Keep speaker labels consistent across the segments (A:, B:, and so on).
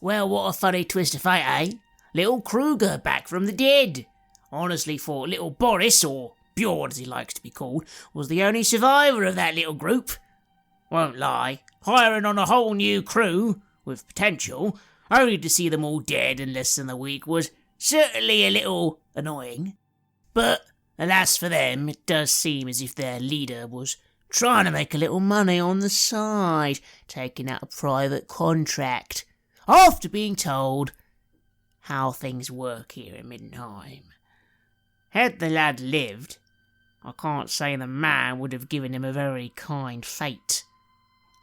A: Well, what a funny twist of fate, eh? Little Kruger back from the dead. Honestly thought little Boris, or Bjord as he likes to be called, was the only survivor of that little group. Won't lie, hiring on a whole new crew, with potential, only to see them all dead in less than a week was certainly a little annoying. But, alas for them, it does seem as if their leader was trying to make a little money on the side, taking out a private contract, after being told how things work here in Middenheim. Had the lad lived, I can't say the man would have given him a very kind fate.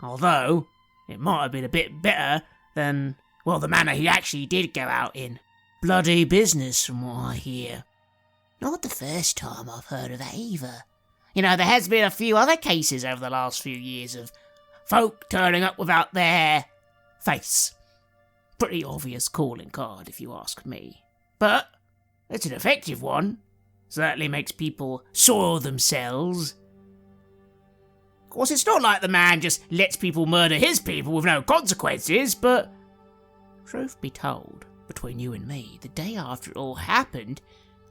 A: Although, it might have been a bit better than, well, the manner he actually did go out in. Bloody business, from what I hear. Not the first time I've heard of that either. You know, there has been a few other cases over the last few years of folk turning up without their face. Pretty obvious calling card, if you ask me. But it's an effective one. Certainly makes people soil themselves. Of course, it's not like the man just lets people murder his people with no consequences, but truth be told, between you and me, the day after it all happened,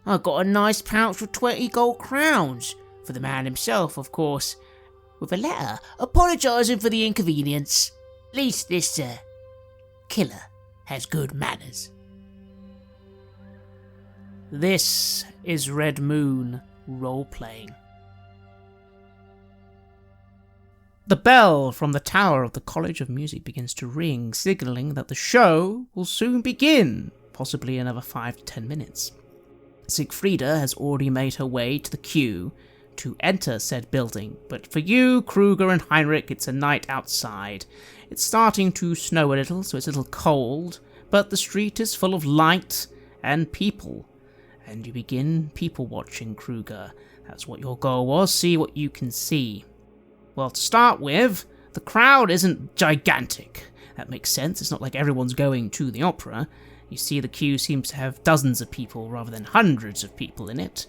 A: I got a nice pouch with 20 gold crowns, for the man himself, of course, with a letter apologising for the inconvenience. At least this, killer has good manners. This is Red Moon Roleplaying. The bell from the tower of the College of Music begins to ring, signalling that the show will soon begin, possibly another 5 to 10 minutes. Siegfrieda has already made her way to the queue to enter said building, but for you, Kruger and Heinrich, it's a night outside. It's starting to snow a little, so it's a little cold, but the street is full of light and people. And you begin people watching, Kruger. That's what your goal was, see what you can see. Well, to start with, the crowd isn't gigantic. That makes sense, it's not like everyone's going to the opera. You see the queue seems to have dozens of people rather than hundreds of people in it.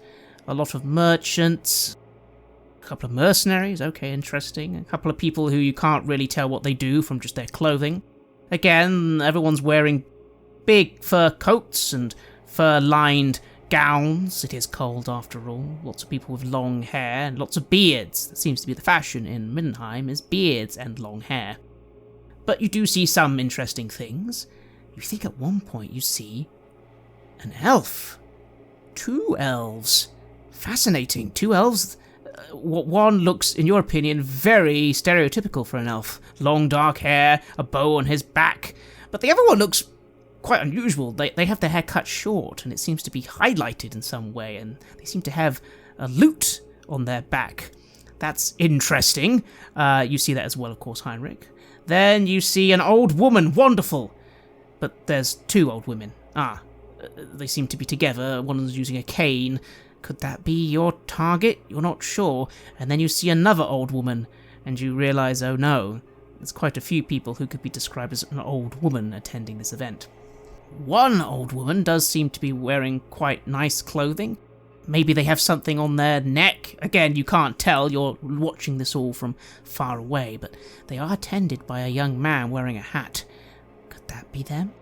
A: A lot of merchants, a couple of mercenaries, okay, interesting. A couple of people who you can't really tell what they do from just their clothing. Again, everyone's wearing big fur coats and fur-lined gowns. It is cold after all. Lots of people with long hair and lots of beards. That seems to be the fashion in Middenheim, is beards and long hair. But you do see some interesting things. You think at one point you see an elf. 2 elves. Fascinating. 2 elves. One looks, in your opinion, very stereotypical for an elf. Long dark hair, a bow on his back. But the other one looks quite unusual. They have their hair cut short, and it seems to be highlighted in some way, and they seem to have a lute on their back. That's interesting. You see that as well, of course, Heinrich. Then you see an old woman, wonderful. But there's 2 old women. They seem to be together. One's using a cane. Could that be your target? You're not sure. And then you see another old woman, and you realise, oh no, there's quite a few people who could be described as an old woman attending this event. One old woman does seem to be wearing quite nice clothing. Maybe they have something on their neck. Again, you can't tell, you're watching this all from far away, but they are attended by a young man wearing a hat. Could that be them?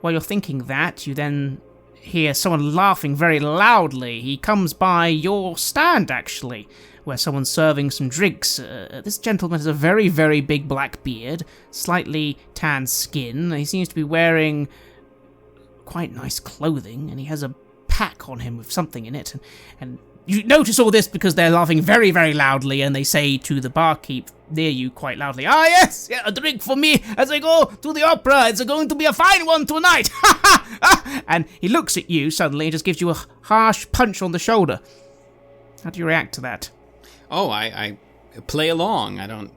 A: While you're thinking that, you then hear someone laughing very loudly. He comes by your stand, actually, where someone's serving some drinks. This gentleman has a very, very big black beard, slightly tanned skin. He seems to be wearing quite nice clothing, and he has a pack on him with something in it. And you notice all this because they're laughing very, very loudly, and they say to the barkeep near you quite loudly, yes, a drink for me as I go to the opera. It's going to be a fine one tonight. And he looks at you suddenly and just gives you a harsh punch on the shoulder. How do you react to that?
B: Oh, I play along. I don't,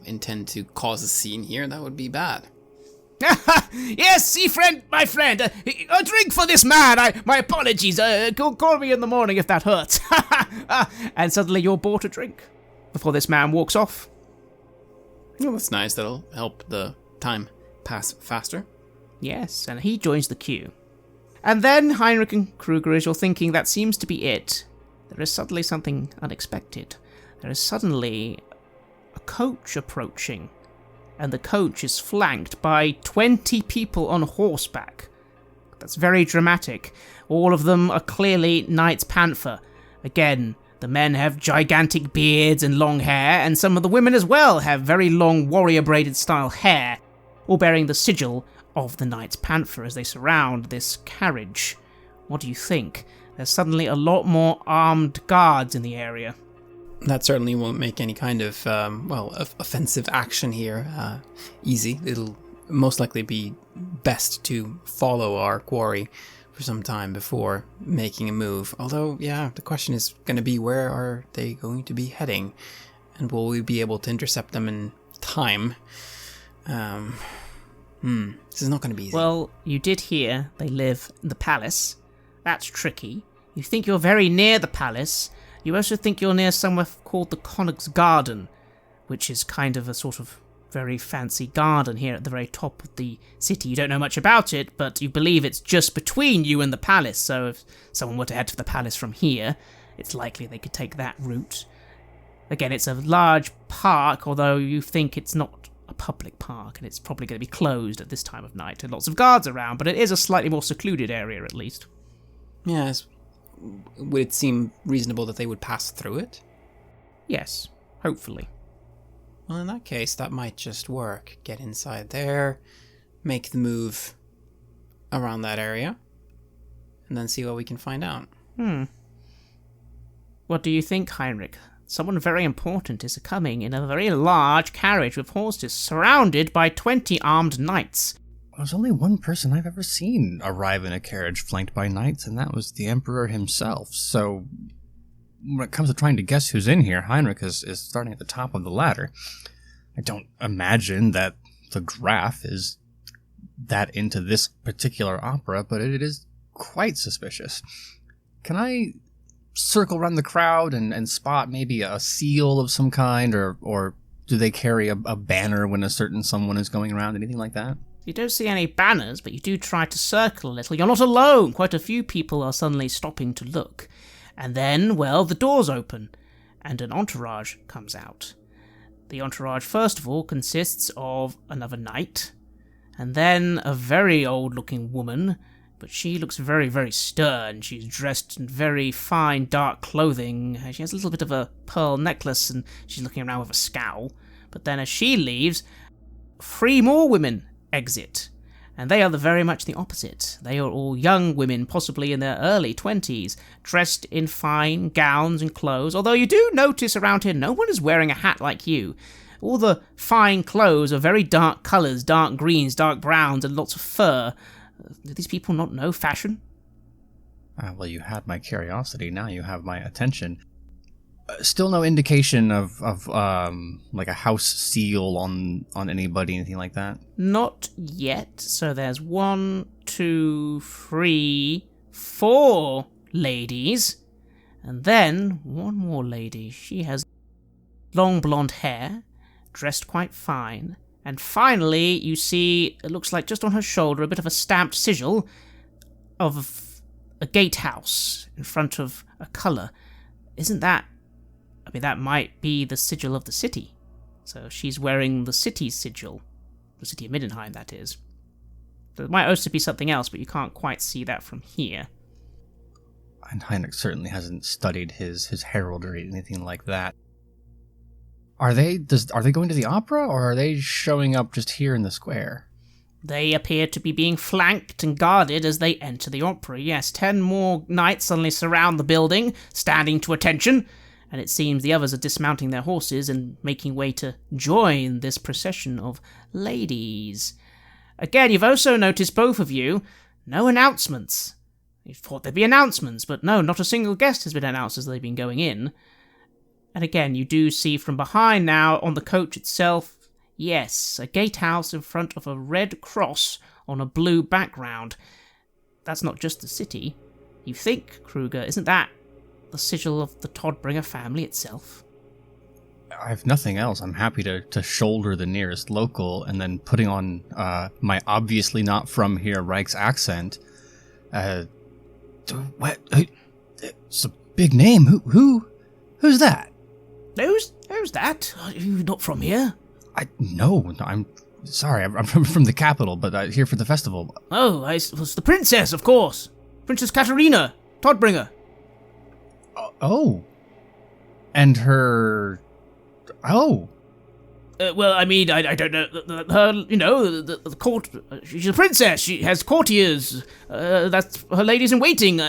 B: intend to cause a scene here. That would be bad.
A: Yes, see, my friend, a drink for this man. My apologies. Call me in the morning if that hurts. And suddenly you're bought a drink before this man walks off.
B: Oh, that's nice. That'll help the time pass faster.
A: Yes, and he joins the queue. And then, Heinrich and Kruger, as you're thinking that seems to be it, there is suddenly something unexpected. There is suddenly a coach approaching. and the coach is flanked by 20 people on horseback. That's very dramatic. All of them are clearly Knights Panther. Again, the men have gigantic beards and long hair, and some of the women as well have very long warrior braided style hair, all bearing the sigil of the Knights Panther as they surround this carriage. What do you think? There's suddenly a lot more armed guards in the area.
B: That certainly won't make any kind of, offensive action here easy. It'll most likely be best to follow our quarry for some time before making a move. Although, yeah, the question is going to be, where are they going to be heading? And will we be able to intercept them in time? This is not going to be easy.
A: Well, you did hear they live in the palace. That's tricky. You think you're very near the palace. You also think you're near somewhere called the Connacht's Garden, which is kind of a sort of very fancy garden here at the very top of the city. You don't know much about it, but you believe it's just between you and the palace, so if someone were to head to the palace from here, it's likely they could take that route. Again, it's a large park, although you think it's not a public park, and it's probably going to be closed at this time of night, and lots of guards around, but it is a slightly more secluded area at least.
B: Yes. Would it seem reasonable that they would pass through it?
A: Yes, hopefully.
B: Well, in that case, that might just work. Get inside there, make the move around that area, and then see what we can find out.
A: What do you think, Heinrich? Someone very important is coming in a very large carriage with horses, surrounded by 20 armed knights.
C: There's only one person I've ever seen arrive in a carriage flanked by knights, and that was the Emperor himself. So, when it comes to trying to guess who's in here, Heinrich is starting at the top of the ladder. I don't imagine that the Graf is that into this particular opera, but it is quite suspicious. Can I circle around the crowd and spot maybe a seal of some kind, or do they carry a banner when a certain someone is going around, anything like that?
A: You don't see any banners, but you do try to circle a little. You're not alone. Quite a few people are suddenly stopping to look. And then, well, the doors open, and an entourage comes out. The entourage, first of all, consists of another knight, and then a very old-looking woman, but she looks very, very stern. She's dressed in very fine, dark clothing. She has a little bit of a pearl necklace, and she's looking around with a scowl. But then as she leaves, 3 more women exit, and they are very much the opposite. They are all young women, possibly in their early 20s, dressed in fine gowns and clothes, although you do notice around here no one is wearing a hat like you. All the fine clothes are very dark colours, dark greens, dark browns, and lots of fur. Do these people not know fashion?
C: Well, you had my curiosity, now you have my attention. Still no indication of like a house seal on anybody, anything like that?
A: Not yet. So there's 1, 2, 3, 4 ladies. And then one more lady. She has long blonde hair, dressed quite fine. And finally, you see, it looks like just on her shoulder, a bit of a stamped sigil of a gatehouse in front of a colour. Isn't that... I mean, that might be the sigil of the city. So she's wearing the city's sigil. The city of Middenheim, that is. There might also be something else, but you can't quite see that from here.
C: And Heinrich certainly hasn't studied his heraldry or anything like that. Are they going to the opera, or are they showing up just here in the square?
A: They appear to be being flanked and guarded as they enter the opera. Yes, 10 more knights suddenly surround the building, standing to attention. And it seems the others are dismounting their horses and making way to join this procession of ladies. Again, you've also noticed, both of you, no announcements. You thought there'd be announcements, but no, not a single guest has been announced as they've been going in. And again, you do see from behind now, on the coach itself, yes, a gatehouse in front of a red cross on a blue background. That's not just the city. You think, Kruger, isn't that the sigil of the Todbringer family itself?
C: I have nothing else. I'm happy to shoulder the nearest local, and then putting on my obviously not from here Reich's accent. What? It's a big name. Who's that?
A: Who's that? Are you not from here?
C: No, I'm sorry. I'm from the capital, but here for the festival.
A: Oh, it was the princess, of course. Princess Katerina, Todbringer.
C: Oh. And her... Oh.
A: Well, I mean, I don't know. Her, the court. She's a princess. She has courtiers. That's her ladies-in-waiting.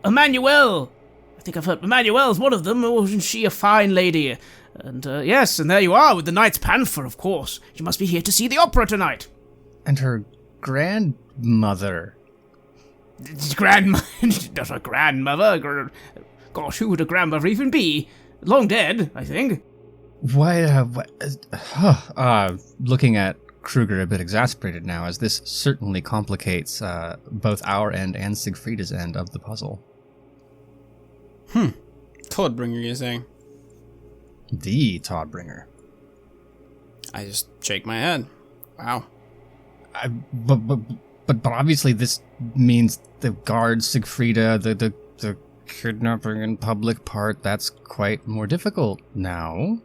A: Emmanuel. I think I've heard Emmanuel's one of them. Wasn't she a fine lady? And, yes, and there you are with the Knight's Panther, of course. She must be here to see the opera tonight.
C: And her grandmother.
A: Not a grandmother. Gosh, who would a grandmother even be? Long dead, I think.
C: Looking at Kruger a bit exasperated now, as this certainly complicates both our end and Siegfrieda's end of the puzzle.
B: Todbringer, you're saying?
C: The Todbringer.
B: I just shake my head. Wow.
C: But obviously this means the guards, Siegfrieda, the kidnapping in public part, that's quite more difficult now.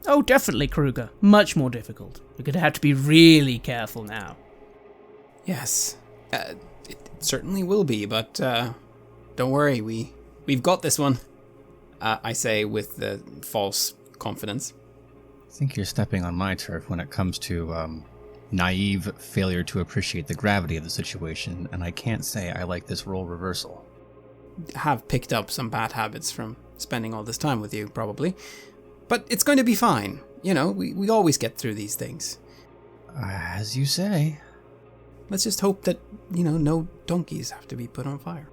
A: Oh, definitely, Kruger. Much more difficult. We're going to have to be really careful now.
B: Yes. It certainly will be, but don't worry, we've got this one. I say with the false confidence.
C: I think you're stepping on my turf when it comes to naive failure to appreciate the gravity of the situation, and I can't say I like this role reversal.
B: Have picked up some bad habits from spending all this time with you, probably. But it's going to be fine. We always get through these things.
C: As you say.
B: Let's just hope that, no donkeys have to be put on fire.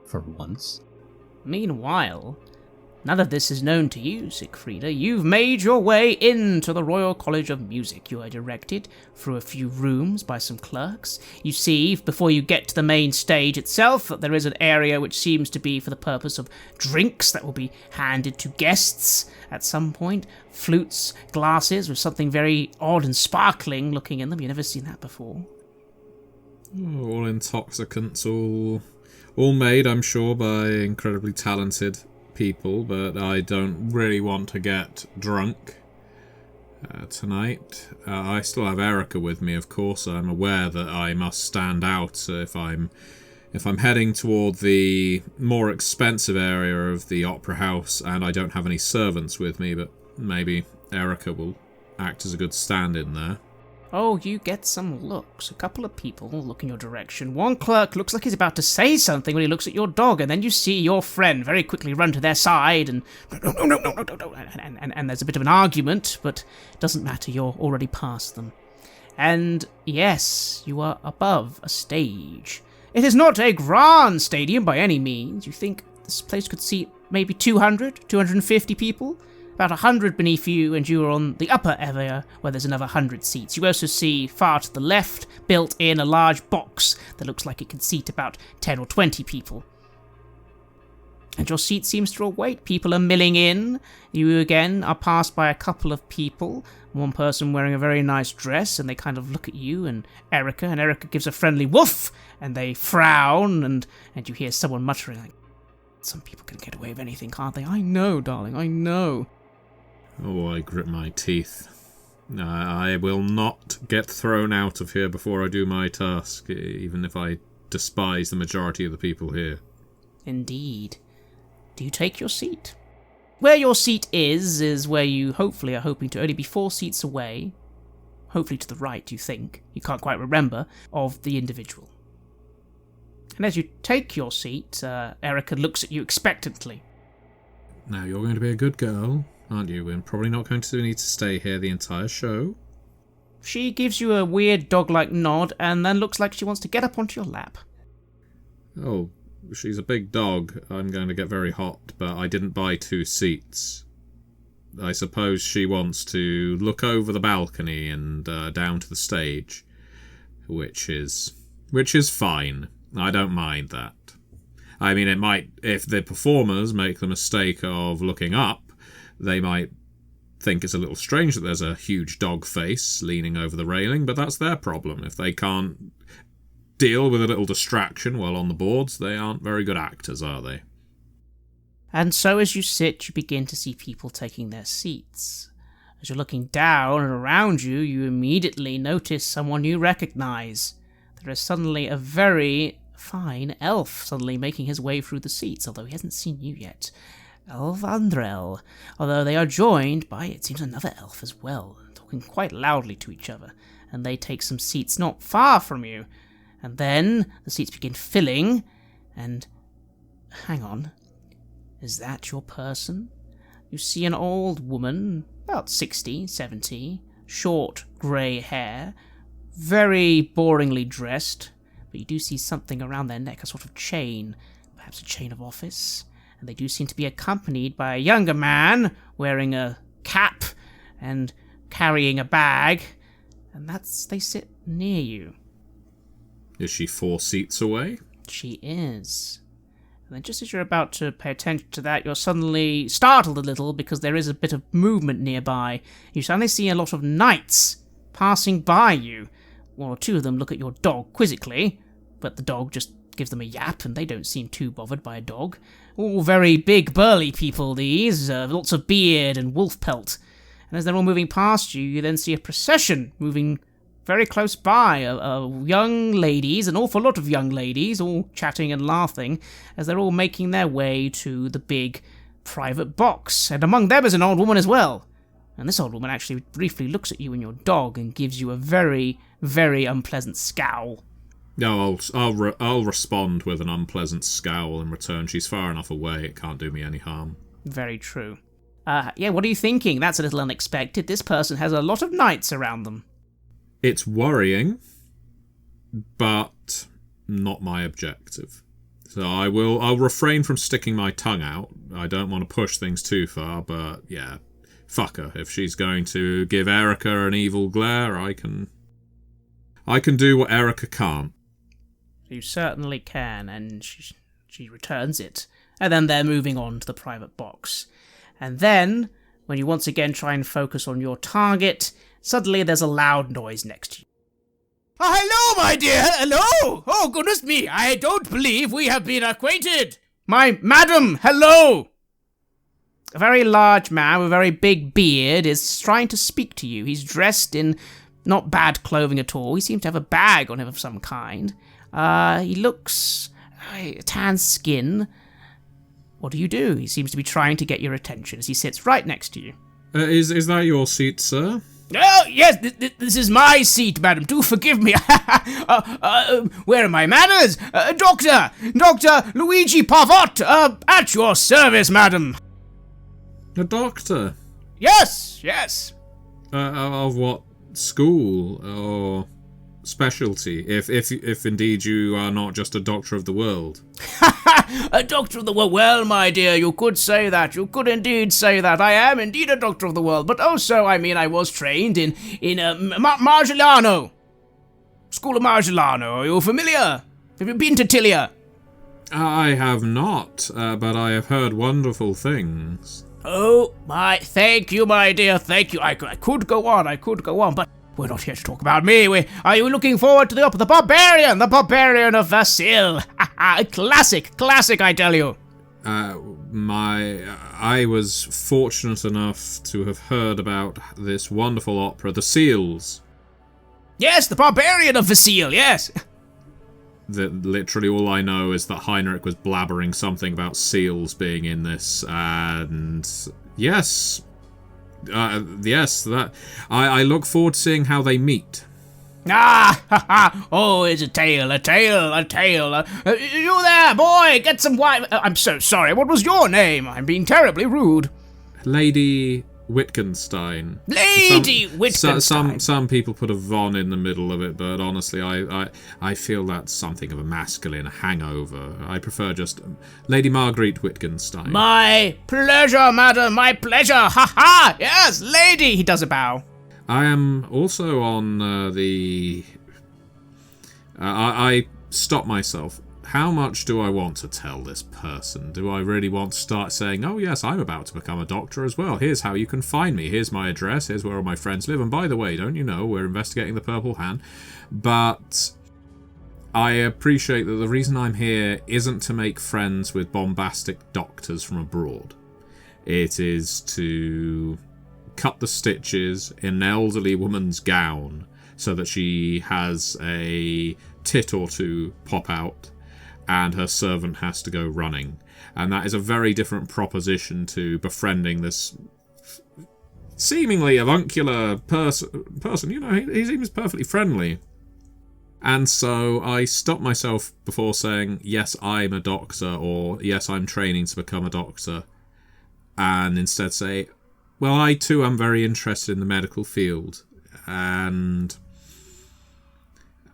C: For once.
A: Meanwhile, none of this is known to you, Siegfrieda. You've made your way into the Royal College of Music. You are directed through a few rooms by some clerks. You see, before you get to the main stage itself, that there is an area which seems to be for the purpose of drinks that will be handed to guests at some point. Flutes, glasses with something very odd and sparkling looking in them. You've never seen that before.
D: All intoxicants, all made, I'm sure, by incredibly talented people, but I don't really want to get drunk tonight. I still have Erica with me, of course. I'm aware that I must stand out if I'm heading toward the more expensive area of the opera house, and I don't have any servants with me, but maybe Erica will act as a good stand-in there.
A: Oh, you get some looks. A couple of people look in your direction. One clerk looks like he's about to say something when he looks at your dog, and then you see your friend very quickly run to their side, and there's a bit of an argument, but it doesn't matter, you're already past them. And yes, you are above a stage. It is not a grand stadium by any means. You think this place could seat maybe 200, 250 people? About 100 beneath you, and you are on the upper area, where there's another 100 seats. You also see, far to the left, built in a large box that looks like it can seat about 10 or 20 people. And your seat seems to await. People are milling in. You, again, are passed by a couple of people. One person wearing a very nice dress, and they kind of look at you and Erica gives a friendly woof, and they frown, and you hear someone muttering, like, some people can get away with anything, can't they? I know, darling, I know.
D: Oh, I grit my teeth. I will not get thrown out of here before I do my task, even if I despise the majority of the people here.
A: Indeed. Do you take your seat? Where your seat is where you hopefully are hoping to only be 4 seats away, hopefully to the right, you think, you can't quite remember, of the individual. And as you take your seat, Erica looks at you expectantly.
D: Now, you're going to be a good girl, aren't you? We're probably not going to need to stay here the entire show.
A: She gives you a weird dog-like nod and then looks like she wants to get up onto your lap.
D: Oh, she's a big dog. I'm going to get very hot, but I didn't buy 2 seats. I suppose she wants to look over the balcony and down to the stage, which is fine. I don't mind that. I mean, it might, if the performers make the mistake of looking up, they might think it's a little strange that there's a huge dog face leaning over the railing, but that's their problem. If they can't deal with a little distraction while on the boards, they aren't very good actors, are they?
A: And so as you sit, you begin to see people taking their seats. As you're looking down and around you, you immediately notice someone you recognize. There is suddenly a very fine elf suddenly making his way through the seats, although he hasn't seen you yet. Elf Andrel, although they are joined by, it seems, another elf as well, talking quite loudly to each other, and they take some seats not far from you. And then the seats begin filling, and... hang on. Is that your person? You see an old woman, about 60, 70, short grey hair, very boringly dressed, but you do see something around their neck, a sort of chain, perhaps a chain of office, and they do seem to be accompanied by a younger man wearing a cap and carrying a bag, and they sit near you.
D: Is she 4 seats away?
A: She is. And then just as you're about to pay attention to that, you're suddenly startled a little because there is a bit of movement nearby. You suddenly see a lot of knights passing by you. 1 or 2 of them look at your dog quizzically, but the dog just gives them a yap, and they don't seem too bothered by a dog. All very big, burly people, these, lots of beard and wolf pelt. And as they're all moving past you, you then see a procession moving very close by, young ladies, an awful lot of young ladies, all chatting and laughing, as they're all making their way to the big private box. And among them is an old woman as well. And this old woman actually briefly looks at you and your dog and gives you a very, very unpleasant scowl.
D: No, I'll respond with an unpleasant scowl in return. She's far enough away, it can't do me any harm.
A: Very true. Yeah, what are you thinking? That's a little unexpected. This person has a lot of knights around them.
D: It's worrying, but not my objective. So I'll refrain from sticking my tongue out. I don't want to push things too far, but yeah, fuck her. If she's going to give Erica an evil glare, I can do what Erica can't.
A: You certainly can, and she returns it. And then they're moving on to the private box. And then, when you once again try and focus on your target, suddenly there's a loud noise next to you. Oh, hello, my dear! Hello! Oh, goodness me, I don't believe we have been acquainted! Madam, hello! A very large man with a very big beard is trying to speak to you. He's dressed in not bad clothing at all. He seems to have a bag on him of some kind. He looks... tan skin. What do you do? He seems to be trying to get your attention as he sits right next to you.
D: Is that your seat, sir?
A: Oh, yes, this is my seat, madam. Do forgive me. Where are my manners? Dr. Luigi Pavot, at your service, madam.
D: A doctor?
A: Yes.
D: Of what school or specialty, if indeed you are not just a doctor of the world?
A: A doctor of the world. Well, my dear, you could say that. You could indeed say that. I am indeed a doctor of the world, but also, I was trained in Margiolano. School of Margiolano. Are you familiar? Have you been to Tilia?
D: I have not, but I have heard wonderful things.
A: Oh, thank you, my dear, thank you. I could go on, but we're not here to talk about me. Are you looking forward to the Barbarian of Versailles? Classic, I tell you.
D: I was fortunate enough to have heard about this wonderful opera, The Seals.
A: Yes, the Barbarian of Versailles, yes.
D: Literally all I know is that Heinrich was blabbering something about seals being in this, and yes, that I look forward to seeing how they meet.
A: Oh, it's a tale. You there, boy, get some wine. I'm so sorry, what was your name? I'm being terribly rude.
D: Lady Wittgenstein.
A: Lady Wittgenstein.
D: Some people put a von in the middle of it, but honestly, I feel that's something of a masculine hangover. I prefer just Lady Marguerite Wittgenstein.
A: My pleasure, madam, my pleasure. Ha! Yes, lady. He does a bow.
D: I am also on I stop myself. How much do I want to tell this person? Do I really want to start saying, oh yes, I'm about to become a doctor as well. Here's how you can find me. Here's my address. Here's where all my friends live. And by the way, don't you know, we're investigating the Purple Hand. But I appreciate that the reason I'm here isn't to make friends with bombastic doctors from abroad. It is to cut the stitches in an elderly woman's gown so that she has a tit or two pop out, and her servant has to go running. And that is a very different proposition to befriending this seemingly avuncular person. You know, he seems perfectly friendly. And so I stopped myself before saying, yes, I'm a doctor, or yes, I'm training to become a doctor. And instead say, well, I too am very interested in the medical field. And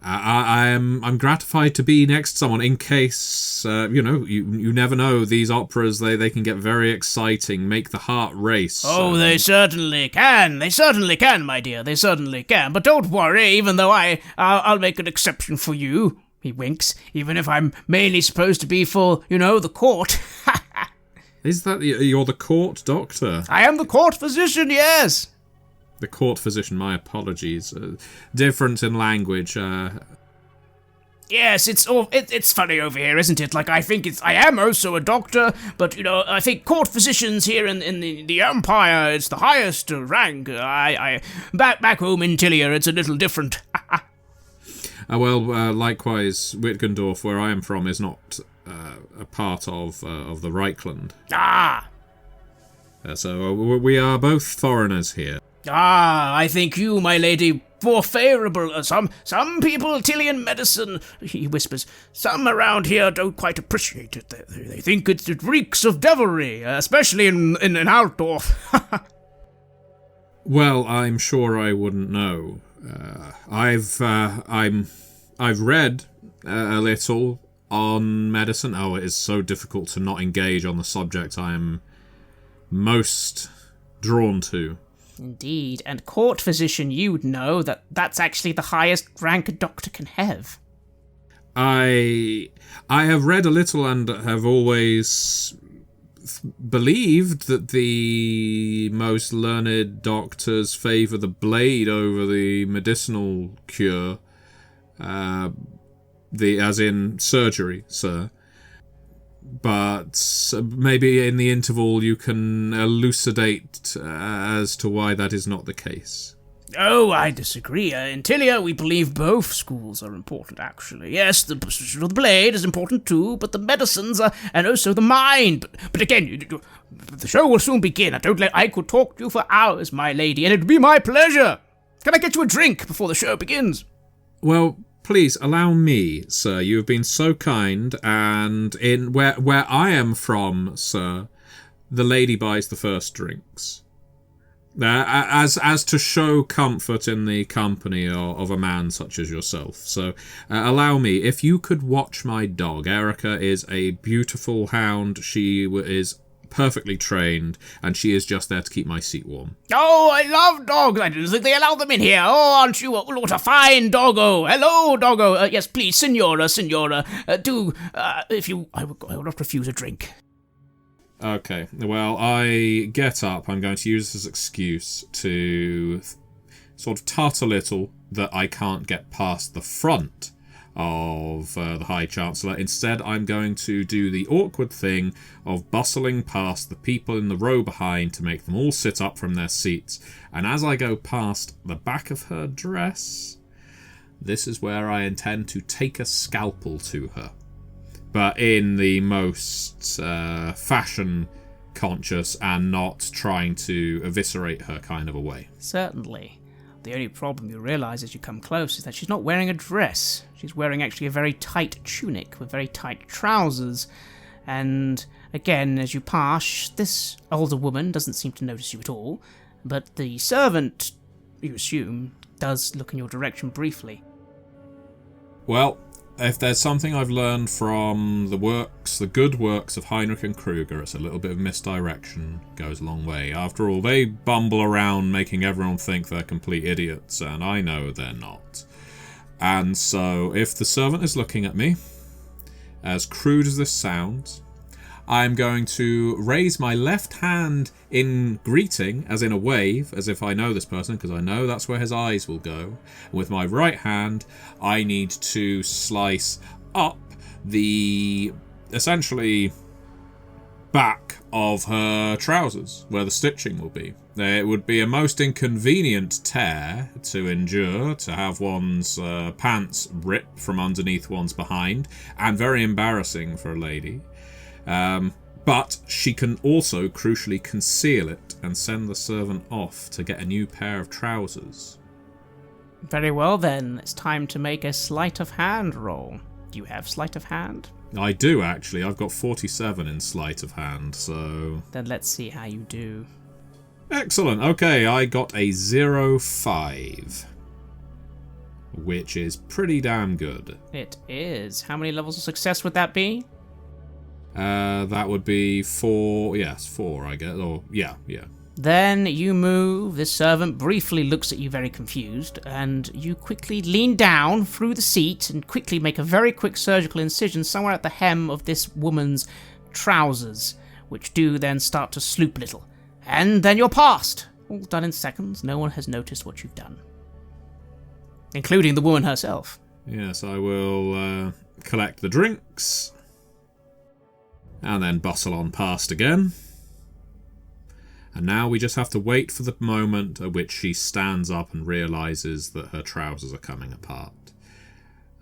D: I'm gratified to be next to someone in case, you never know. These operas, they can get very exciting, make the heart race.
A: Oh, they certainly can. They certainly can, my dear. They certainly can. But don't worry, even though I'll make an exception for you. He winks. Even if I'm mainly supposed to be for, the court.
D: Is that you're the court doctor?
A: I am the court physician, yes.
D: The court physician, my apologies. Difference in language.
A: Yes, it's funny over here, isn't it? Like, I am also a doctor, but, I think court physicians here in the Empire, it's the highest rank. Back home in Tilia, it's a little different.
D: Likewise, Wittgendorf, where I am from, is not a part of the Reichland.
A: Ah!
D: So we are both foreigners here.
A: Ah, I think you, my lady, more favourable. Some people, Tilian medicine, he whispers, some around here don't quite appreciate it. They think it reeks of devilry, especially in Altdorf.
D: Well, I'm sure I wouldn't know. I've read a little on medicine. Oh, it is so difficult to not engage on the subject I am most drawn to.
A: Indeed, and court physician, you'd know that's actually the highest rank a doctor can have.
D: I have read a little and have always believed that the most learned doctors favour the blade over the medicinal cure, as in surgery, sir. But maybe in the interval you can elucidate as to why that is not the case.
A: Oh, I disagree. In Tilia, we believe both schools are important, actually. Yes, the position of the blade is important too, but the medicines are, and also the mind. But again, the show will soon begin. I could talk to you for hours, my lady, and it would be my pleasure. Can I get you a drink before the show begins?
D: Well, please allow me, sir. You have been so kind, and in where I am from, sir, the lady buys the first drinks. As to show comfort in the company of a man such as yourself. So allow me, if you could watch my dog. Erica is a beautiful hound. She is perfectly trained, and she is just there to keep my seat warm.
A: Oh, I love dogs. I didn't think they allowed them in here. Oh, aren't you? What a fine doggo. Hello, doggo. Yes, please, Signora. I would not refuse a drink.
D: Okay, well, I get up. I'm going to use this as an excuse to sort of tut a little that I can't get past the front of the High Chancellor. Instead, I'm going to do the awkward thing of bustling past the people in the row behind to make them all sit up from their seats. And as I go past the back of her dress, this is where I intend to take a scalpel to her. But in the most fashion-conscious and not trying to eviscerate her kind of a way.
A: Certainly. The only problem you realise as you come close is that she's not wearing a dress. She's wearing actually a very tight tunic with very tight trousers. And again, as you pass, this older woman doesn't seem to notice you at all. But the servant, you assume, does look in your direction briefly.
D: Well, if there's something I've learned from the good works of Heinrich and Kruger, it's a little bit of misdirection goes a long way. After all, they bumble around making everyone think they're complete idiots, and I know they're not. And so, if the servant is looking at me, as crude as this sounds, I'm going to raise my left hand in greeting, as in a wave, as if I know this person, because I know that's where his eyes will go. With my right hand, I need to slice up the, essentially, back of her trousers, where the stitching will be. It would be a most inconvenient tear to endure, to have one's pants ripped from underneath one's behind, and very embarrassing for a lady. But she can also crucially conceal it and send the servant off to get a new pair of trousers.
A: Very well then, it's time to make a sleight of hand roll. Do you have sleight of hand?
D: I do, actually. I've got 47 in sleight of hand, so...
A: Then let's see how you do.
D: Excellent. Okay, I got a 0.5, which is pretty damn good.
A: It is. How many levels of success would that be?
D: That would be 4. Yes, 4, I guess. Or, yeah.
A: Then you move, the servant briefly looks at you very confused, and you quickly lean down through the seat and quickly make a very quick surgical incision somewhere at the hem of this woman's trousers, which do then start to sloop a little. And then you're past. All done in seconds. No one has noticed what you've done. Including the woman herself.
D: Yes, I will collect the drinks. And then bustle on past again. And now we just have to wait for the moment at which she stands up and realises that her trousers are coming apart.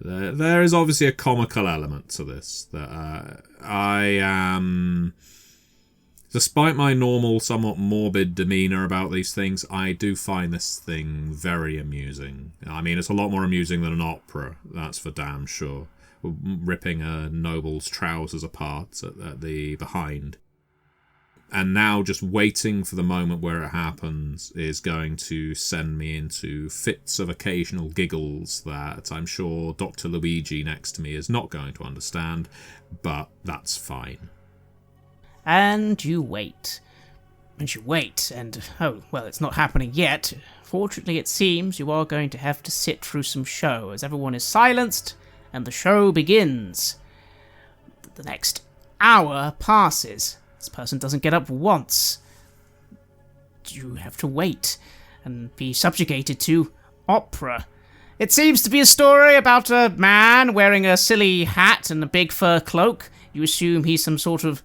D: There is obviously a comical element to this. That I am... Despite my normal, somewhat morbid demeanour about these things, I do find this thing very amusing. I mean, it's a lot more amusing than an opera, that's for damn sure. Ripping a noble's trousers apart at the behind. And now just waiting for the moment where it happens is going to send me into fits of occasional giggles that I'm sure Dr. Luigi next to me is not going to understand, but that's fine.
A: And you wait. And you wait, and oh, well, it's not happening yet. Fortunately, it seems you are going to have to sit through some show as everyone is silenced and the show begins. The next hour passes. This person doesn't get up once. You have to wait and be subjugated to opera. It seems to be a story about a man wearing a silly hat and a big fur cloak. You assume he's some sort of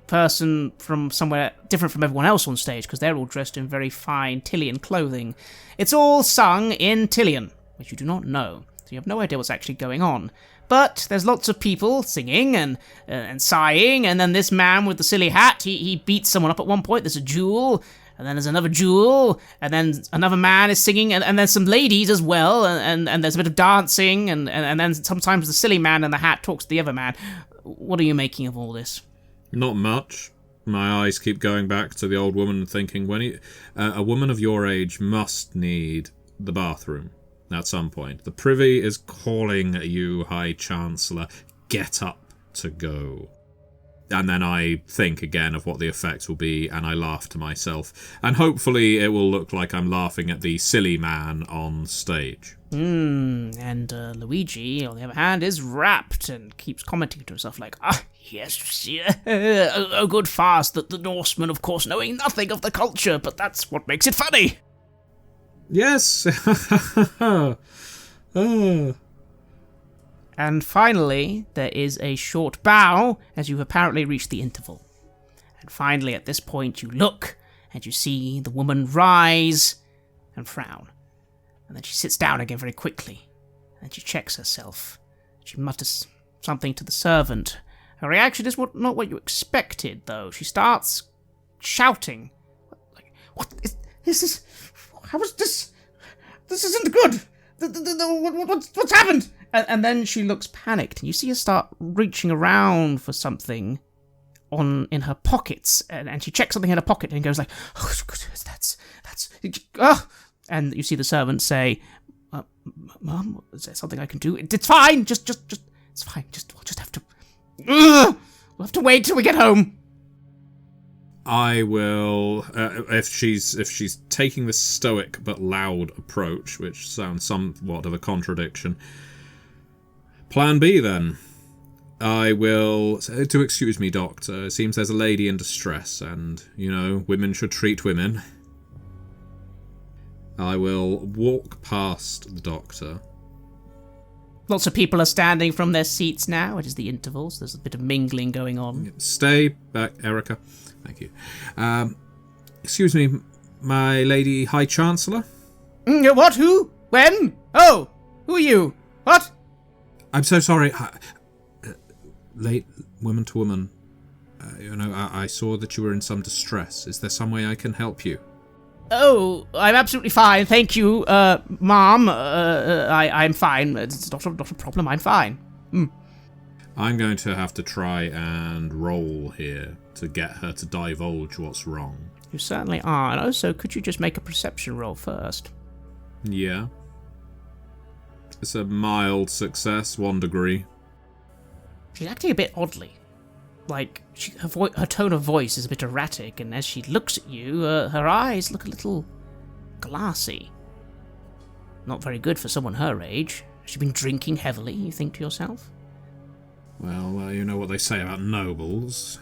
A: person from somewhere different from everyone else on stage, because they're all dressed in very fine Tillian clothing. It's all sung in Tillian, which you do not know, so you have no idea what's actually going on. But there's lots of people singing and sighing, and then this man with the silly hat, he beats someone up at one point. There's a duel, and then there's another duel, and then another man is singing, and there's some ladies as well, and there's a bit of dancing, and then sometimes the silly man in the hat talks to the other man. What are you making of all this?
D: Not much. My eyes keep going back to the old woman and thinking, a woman of your age must need the bathroom at some point. The privy is calling you, High Chancellor. Get up to go. And then I think again of what the effect will be, and I laugh to myself. And hopefully it will look like I'm laughing at the silly man on stage.
A: And Luigi, on the other hand, is rapt and keeps commenting to himself like, yes, a good farce that the Norsemen, of course, knowing nothing of the culture, but that's what makes it funny.
D: Yes.
A: And finally, there is a short bow as you've apparently reached the interval. And finally, at this point, you look and you see the woman rise and frown. And then she sits down again very quickly, and she checks herself. She mutters something to the servant. Her reaction is not what you expected, though. She starts shouting. What is this? How is this? This isn't good. What's happened? And then she looks panicked, and you see her start reaching around for something in her pockets, and she checks something in her pocket and goes like, "Oh, that's and you see the servant say, "Mum, is there something I can do? It's fine. Just it's fine. We'll just have to. We'll have to wait till we get home."
D: I will, if she's taking this stoic but loud approach, which sounds somewhat of a contradiction. Plan B then. I will to excuse me, Doctor. It seems there's a lady in distress, and women should treat women. I will walk past the doctor
A: Lots of people are standing from their seats now. It is the intervals. There's a bit of mingling going on.
D: Stay back, Erica. Thank you. Excuse me, my Lady High Chancellor?
A: What? Who? When? Oh, who are you? What?
D: I'm so sorry. Late woman to woman. I saw that you were in some distress. Is there some way I can help you?
A: Oh, I'm absolutely fine, thank you, Mom. I'm fine. It's not a problem. I'm fine.
D: I'm going to have to try and roll here to get her to divulge what's wrong.
A: You certainly are. And also, could you just make a perception roll first?
D: Yeah. It's a mild success, 1 degree.
A: She's acting a bit oddly. Like, her tone of voice is a bit erratic, and as she looks at you, her eyes look a little glassy. Not very good for someone her age. Has she been drinking heavily, you think to yourself?
D: Well, you know what they say about nobles.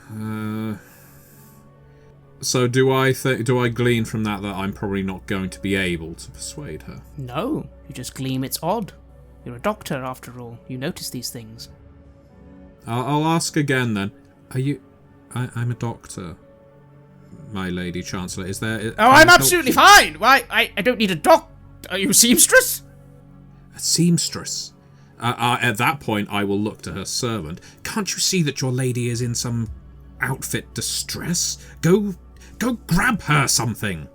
D: So do I glean from that I'm probably not going to be able to persuade her?
A: No, you just gleam it's odd. You're a doctor, after all. You notice these things.
D: I'll ask again, then. Are you... I'm a doctor, my Lady Chancellor. Is there...
A: Oh, I'm absolutely fine! Why, I don't need a doc... Are you a seamstress?
D: A seamstress? At that point, I will look to her servant. Can't you see that your lady is in some outfit distress? Go grab her something.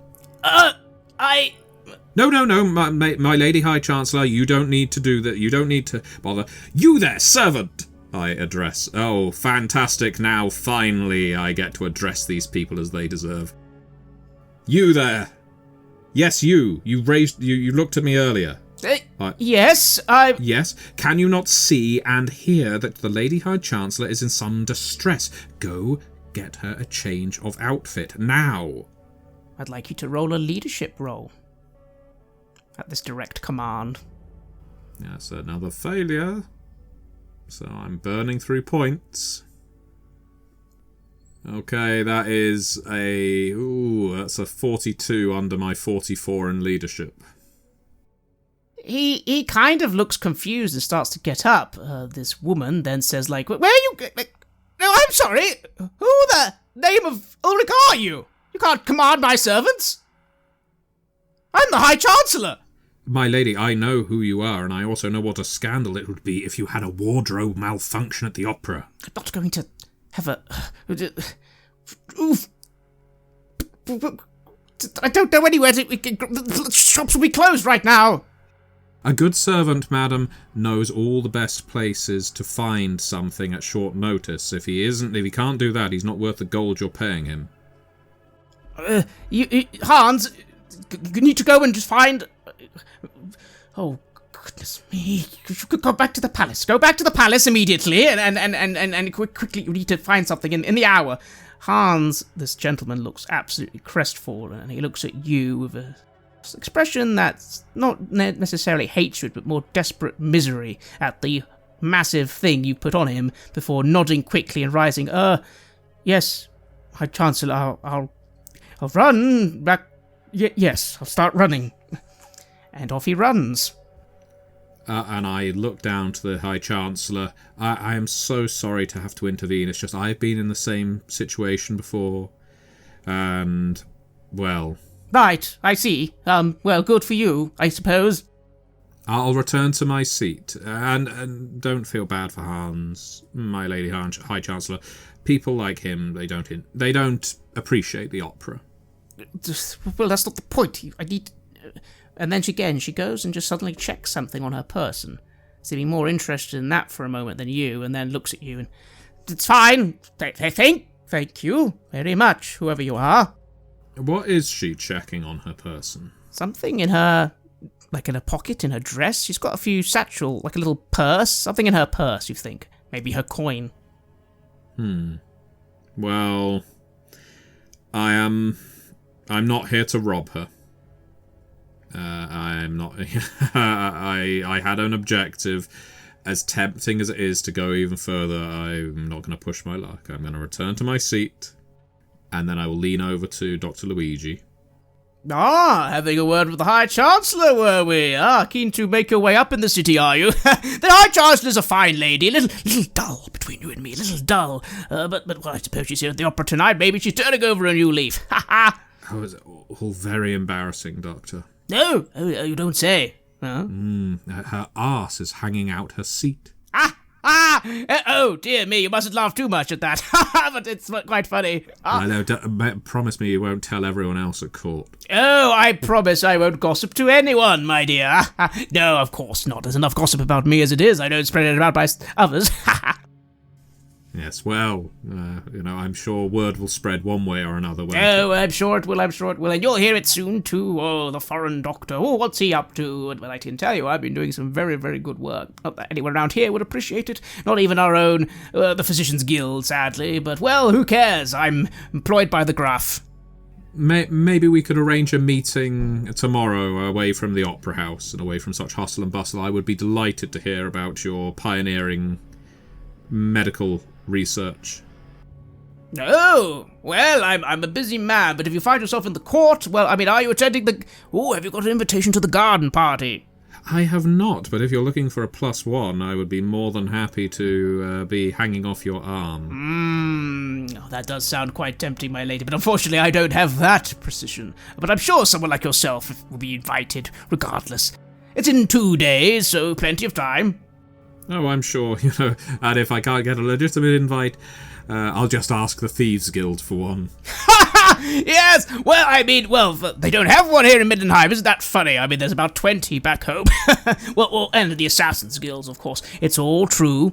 D: No, my Lady High Chancellor, you don't need to do that. You don't need to bother. You there, servant! I address. Oh, fantastic. Now, finally, I get to address these people as they deserve. You there. Yes, you. You looked at me earlier.
A: Yes,
D: Yes? Can you not see and hear that the Lady High Chancellor is in some distress? Go get her a change of outfit, now.
A: I'd like you to roll a leadership roll. At this direct command.
D: Yes, another failure. So I'm burning through points. Okay, that's a 42 under my 44 in leadership.
A: He kind of looks confused and starts to get up. This woman then says, like, where are you... No, I'm sorry. Who the name of Ulrich are you? You can't command my servants. I'm the High Chancellor.
D: My lady, I know who you are, and I also know what a scandal it would be if you had a wardrobe malfunction at the opera.
A: I'm not going to have a... I don't know anywhere to... The shops will be closed right now.
D: A good servant, madam, knows all the best places to find something at short notice. If he can't do that, he's not worth the gold you're paying him.
A: Hans, you need to go and just find... Oh, goodness me. You could go back to the palace. Go back to the palace immediately and quickly you need to find something in the hour. Hans, this gentleman, looks absolutely crestfallen and he looks at you with a expression that's not necessarily hatred but more desperate misery at the massive thing you put on him before nodding quickly and rising. Yes, High Chancellor, I'll run back. Yes, I'll start running. And off he runs.
D: And I look down to the High Chancellor. I am so sorry to have to intervene. It's just I've been in the same situation before. And, well...
A: Right, I see. Well, good for you, I suppose.
D: I'll return to my seat. And don't feel bad for Hans, my Lady High Chancellor. People like him, they don't appreciate the opera.
A: Well, that's not the point. I need... And then she goes and just suddenly checks something on her person, seeming more interested in that for a moment than you, and then looks at you and... It's fine. Thank you very much, whoever you are.
D: What is she checking on her person?
A: Something in her... like in a pocket in her dress. She's got a few satchel, like a little purse. Something in her purse, you think. Maybe her coin.
D: Well... I'm not here to rob her. I'm not... I had an objective. As tempting as it is to go even further, I'm not going to push my luck. I'm going to return to my seat, and then I will lean over to Dr. Luigi.
A: Ah, having a word with the High Chancellor, were we? Ah, keen to make your way up in the city, are you? The High Chancellor's a fine lady, a little dull between you and me, a little dull. But well, I suppose she's here at the opera tonight. Maybe she's turning over a new leaf. Ha ha!
D: Oh, it's all very embarrassing, Doctor.
A: No, you don't say. Huh?
D: Her arse is hanging out her seat.
A: Oh, dear me, you mustn't laugh too much at that. But it's quite funny.
D: I know, promise me you won't tell everyone else at court.
A: Oh, I promise I won't gossip to anyone, my dear. No, of course not. There's enough gossip about me as it is. I don't spread it about by others.
D: Yes, well, I'm sure word will spread one way or another.
A: Oh, I'm sure it will, and you'll hear it soon too. Oh, the foreign doctor. Oh, what's he up to? Well, I can tell you, I've been doing some very, very good work. Not that anyone around here would appreciate it. Not even our own, the Physicians Guild, sadly. But, well, who cares? I'm employed by the Graph.
D: Maybe we could arrange a meeting tomorrow away from the Opera House and away from such hustle and bustle. I would be delighted to hear about your pioneering medical research.
A: Oh, well, I'm a busy man, but if you find yourself in the court, well, I mean, are you attending the... Oh, have you got an invitation to the garden party?
D: I have not, but if you're looking for a +1, I would be more than happy to be hanging off your arm.
A: That does sound quite tempting, my lady, but unfortunately I don't have that precision. But I'm sure someone like yourself will be invited, regardless. It's in 2 days, so plenty of time.
D: Oh, I'm sure, and if I can't get a legitimate invite, I'll just ask the Thieves Guild for one.
A: Yes! Well, they don't have one here in Middenheim, isn't that funny? I mean, there's about 20 back home. well, and the Assassins Guilds, of course. It's all true.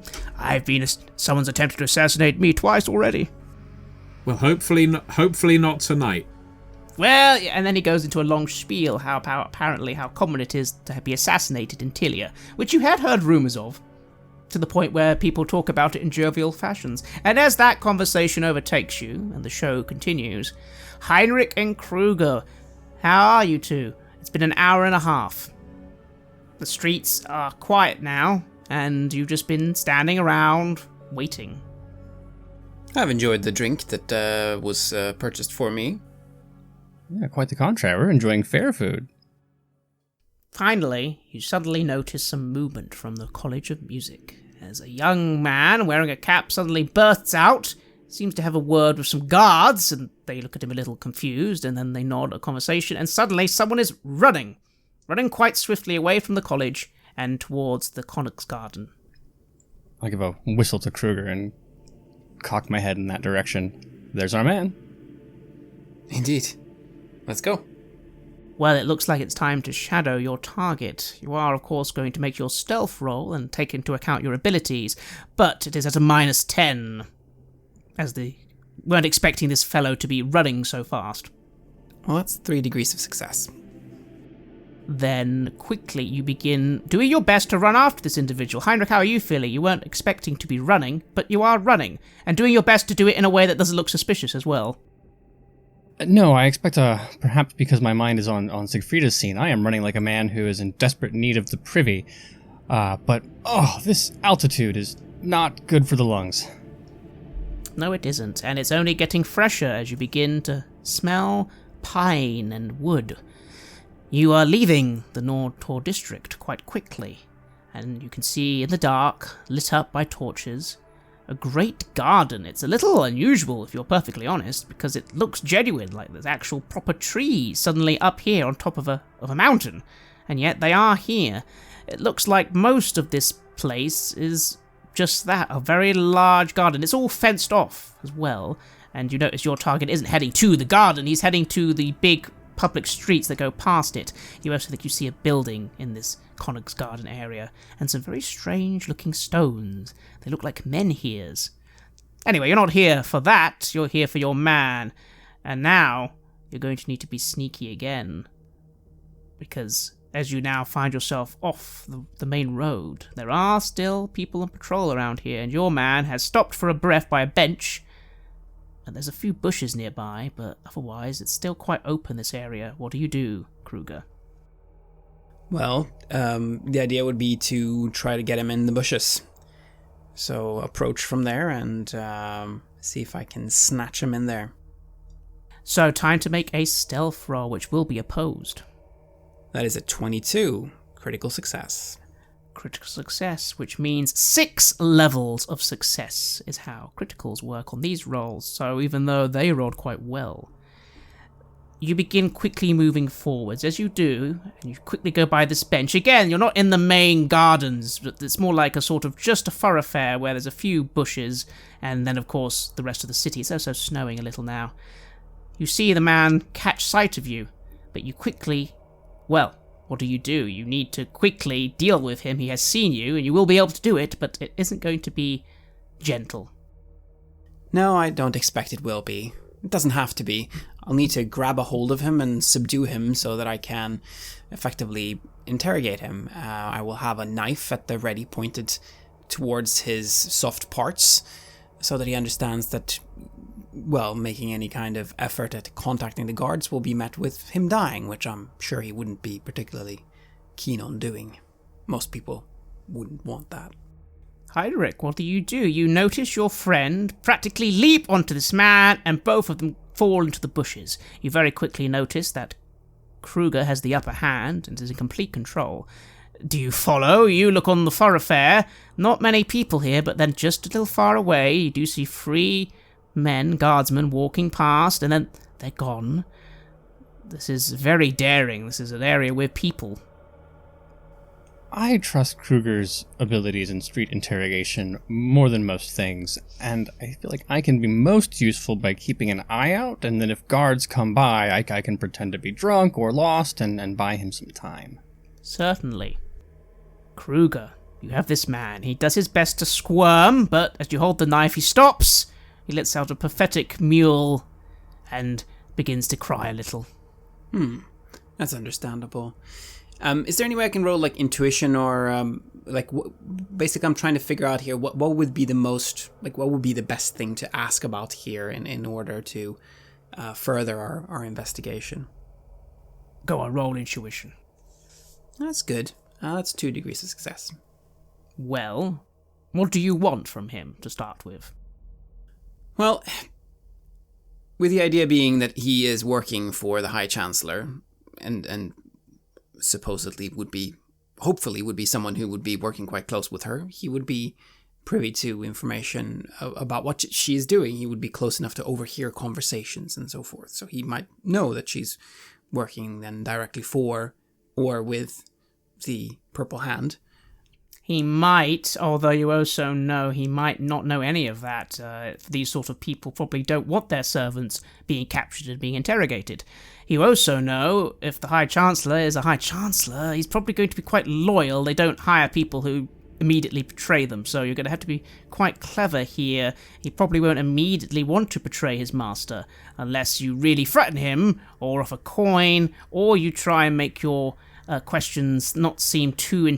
A: Someone's attempted to assassinate me twice already.
D: Well, hopefully not tonight.
A: Well, and then he goes into a long spiel how common it is to be assassinated in Tilia, which you had heard rumours of, to the point where people talk about it in jovial fashions. And as that conversation overtakes you, and the show continues, Heinrich and Kruger, how are you two? It's been an hour and a half. The streets are quiet now, and you've just been standing around, waiting.
B: I've enjoyed the drink that was purchased for me.
C: Yeah, quite the contrary. We're enjoying fair food.
A: Finally, you suddenly notice some movement from the College of Music, as a young man wearing a cap suddenly bursts out, seems to have a word with some guards, and they look at him a little confused, and then they nod a conversation, and suddenly someone is running quite swiftly away from the college and towards the Königsgarten.
C: I give a whistle to Kruger and cock my head in that direction. There's our man.
B: Indeed. Let's go.
A: Well, it looks like it's time to shadow your target. You are, of course, going to make your stealth roll and take into account your abilities, but it is at a -10, as they weren't expecting this fellow to be running so fast.
B: Well, that's 3 degrees of success.
A: Then, quickly, you begin doing your best to run after this individual. Heinrich, how are you feeling? You weren't expecting to be running, but you are running, and doing your best to do it in a way that doesn't look suspicious as well.
C: No, I expect, perhaps because my mind is on Siegfrieda's scene, I am running like a man who is in desperate need of the privy. But this altitude is not good for the lungs.
A: No, it isn't, and it's only getting fresher as you begin to smell pine and wood. You are leaving the Nordtor district quite quickly, and you can see in the dark, lit up by torches, a great garden. It's a little unusual, if you're perfectly honest, because it looks genuine, like there's actual proper trees suddenly up here on top of a mountain, and yet they are here. It looks like most of this place is just that, a very large garden. It's all fenced off as well, and you notice your target isn't heading to the garden, he's heading to the big public streets that go past it. You also think you see a building in this Königsgarten area, and some very strange looking stones. They look like menhirs. Anyway, you're not here for that, you're here for your man. And now, you're going to need to be sneaky again. Because as you now find yourself off the main road, there are still people on patrol around here, and your man has stopped for a breath by a bench. And there's a few bushes nearby, but otherwise it's still quite open, this area. What do you do, Kruger?
B: Well, the idea would be to try to get him in the bushes. So approach from there and see if I can snatch him in there.
A: So time to make a stealth roll, which will be opposed.
B: That is a 22. Critical success.
A: Critical success, which means 6 levels of success is how criticals work on these rolls. So even though they rolled quite well, you begin quickly moving forwards. As you do, and you quickly go by this bench. Again, you're not in the main gardens, but it's more like a sort of just a thoroughfare where there's a few bushes, and then of course the rest of the city. It's also snowing a little now. You see the man catch sight of you, but you quickly, well, what do? You need to quickly deal with him. He has seen you, and you will be able to do it, but it isn't going to be gentle.
B: No, I don't expect it will be. It doesn't have to be. I'll need to grab a hold of him and subdue him so that I can effectively interrogate him. I will have a knife at the ready pointed towards his soft parts so that he understands that, well, making any kind of effort at contacting the guards will be met with him dying, which I'm sure he wouldn't be particularly keen on doing. Most people wouldn't want that.
A: Heinrich, what do? You notice your friend practically leap onto this man, and both of them fall into the bushes. You very quickly notice that Kruger has the upper hand and is in complete control. Do you follow? You look on the thoroughfare. Not many people here, but then just a little far away, you do see 3 men, guardsmen, walking past, and then they're gone. This is very daring. This is an area with people.
C: I trust Kruger's abilities in street interrogation more than most things, and I feel like I can be most useful by keeping an eye out, and then if guards come by, I can pretend to be drunk or lost and buy him some time.
A: Certainly. Kruger, you have this man. He does his best to squirm, but as you hold the knife, he stops. He lets out a pathetic mewl and begins to cry a little.
B: That's understandable. Is there any way I can roll like intuition or basically I'm trying to figure out here what would be the most, like what would be the best thing to ask about here in order to further our investigation?
A: Go on, roll intuition.
B: That's good. That's 2 degrees of success.
A: Well, what do you want from him to start with?
B: Well, with the idea being that he is working for the High Chancellor and supposedly hopefully would be someone who would be working quite close with her. He would be privy to information about what she is doing. He would be close enough to overhear conversations and so forth. So he might know that she's working then directly for or with the Purple Hand.
A: He might, although you also know he might not know any of that. These sort of people probably don't want their servants being captured and being interrogated. You also know if the High Chancellor is a High Chancellor, he's probably going to be quite loyal. They don't hire people who immediately betray them, so you're going to have to be quite clever here. He probably won't immediately want to betray his master unless you really threaten him, or offer coin, or you try and make your questions not seem too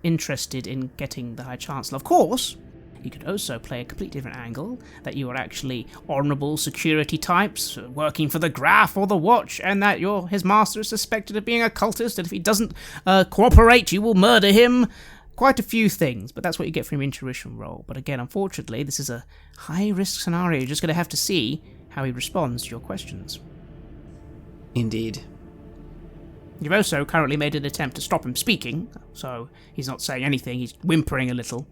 A: interested in getting the High Chancellor. Of course, you could also play a completely different angle, that you are actually honourable security types, working for the Graph or the Watch, and that his master is suspected of being a cultist, and if he doesn't cooperate, you will murder him. Quite a few things, but that's what you get from your intuition roll. But again, unfortunately, this is a high-risk scenario. You're just going to have to see how he responds to your questions.
B: Indeed.
A: You've also currently made an attempt to stop him speaking, so he's not saying anything, he's whimpering a little.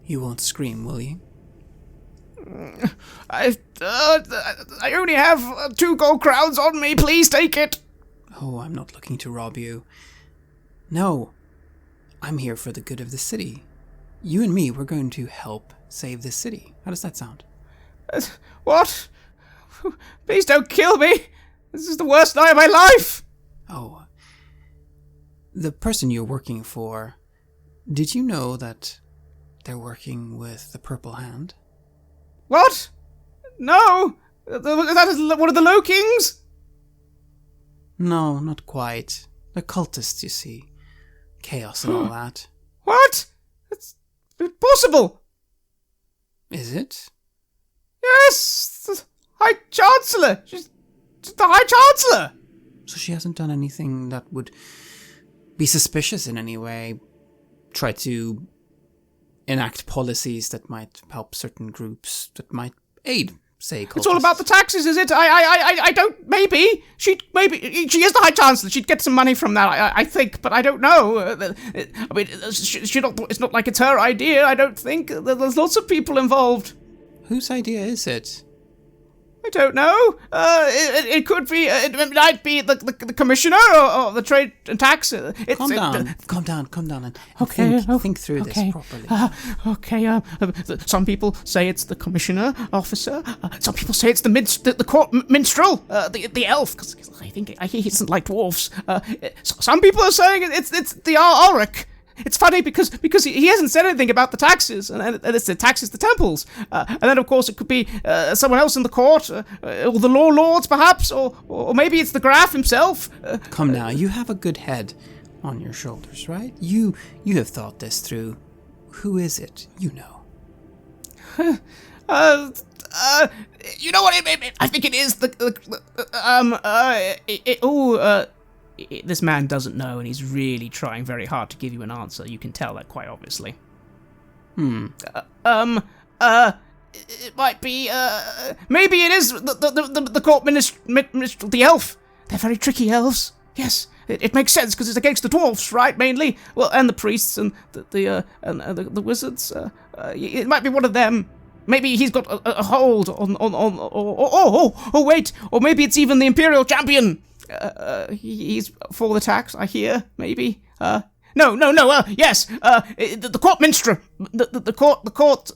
B: You won't scream, will you?
A: I only have 2 gold crowns on me, please take it!
B: Oh, I'm not looking to rob you. No, I'm here for the good of the city. You and me, we're going to help save this city. How does that sound?
A: What? Please don't kill me! This is the worst night of my life!
B: Oh, the person you're working for, did you know that they're working with the Purple Hand?
A: What? No! That is one of the Low Kings?
B: No, not quite. They're cultists, you see. Chaos and all that.
A: What? It's impossible!
B: Is it?
A: Yes! The High Chancellor! She's the High Chancellor!
B: So she hasn't done anything that would be suspicious in any way? Try to enact policies that might help certain groups, that might aid say cultists.
A: It's all about the taxes, is it? I don't. Maybe she is the High Chancellor. She'd get some money from that. I think, but I don't know. I mean, it's not like it's her idea. I don't think. There's lots of people involved.
B: Whose idea is it?
A: I don't know. It could be. It might be the commissioner or the trade and tax.
B: Calm down, and
A: Okay,
B: think through this properly.
A: Some people say it's the commissioner officer. Some people say it's the court minstrel, the elf. Because I think he doesn't like dwarfs. Some people are saying it's the Ulrich. It's funny because he hasn't said anything about the taxes, and it's the taxes to temples. And then, of course, it could be someone else in the court, or the law lords, perhaps, or maybe it's the Graf himself.
B: Come now, you have a good head on your shoulders, right? You have thought this through. Who is it? You know.
A: You know what? I think it is this man doesn't know, and he's really trying very hard to give you an answer. You can tell that quite obviously. It might be, maybe it is the court minister, the elf. They're very tricky elves. Yes, it makes sense because it's against the dwarfs, right? Mainly, well, and the priests and the wizards. It might be one of them. Maybe he's got a hold on wait, or maybe it's even the Imperial Champion. He's for the tax, I hear, maybe. Yes, the court minstrel, the court,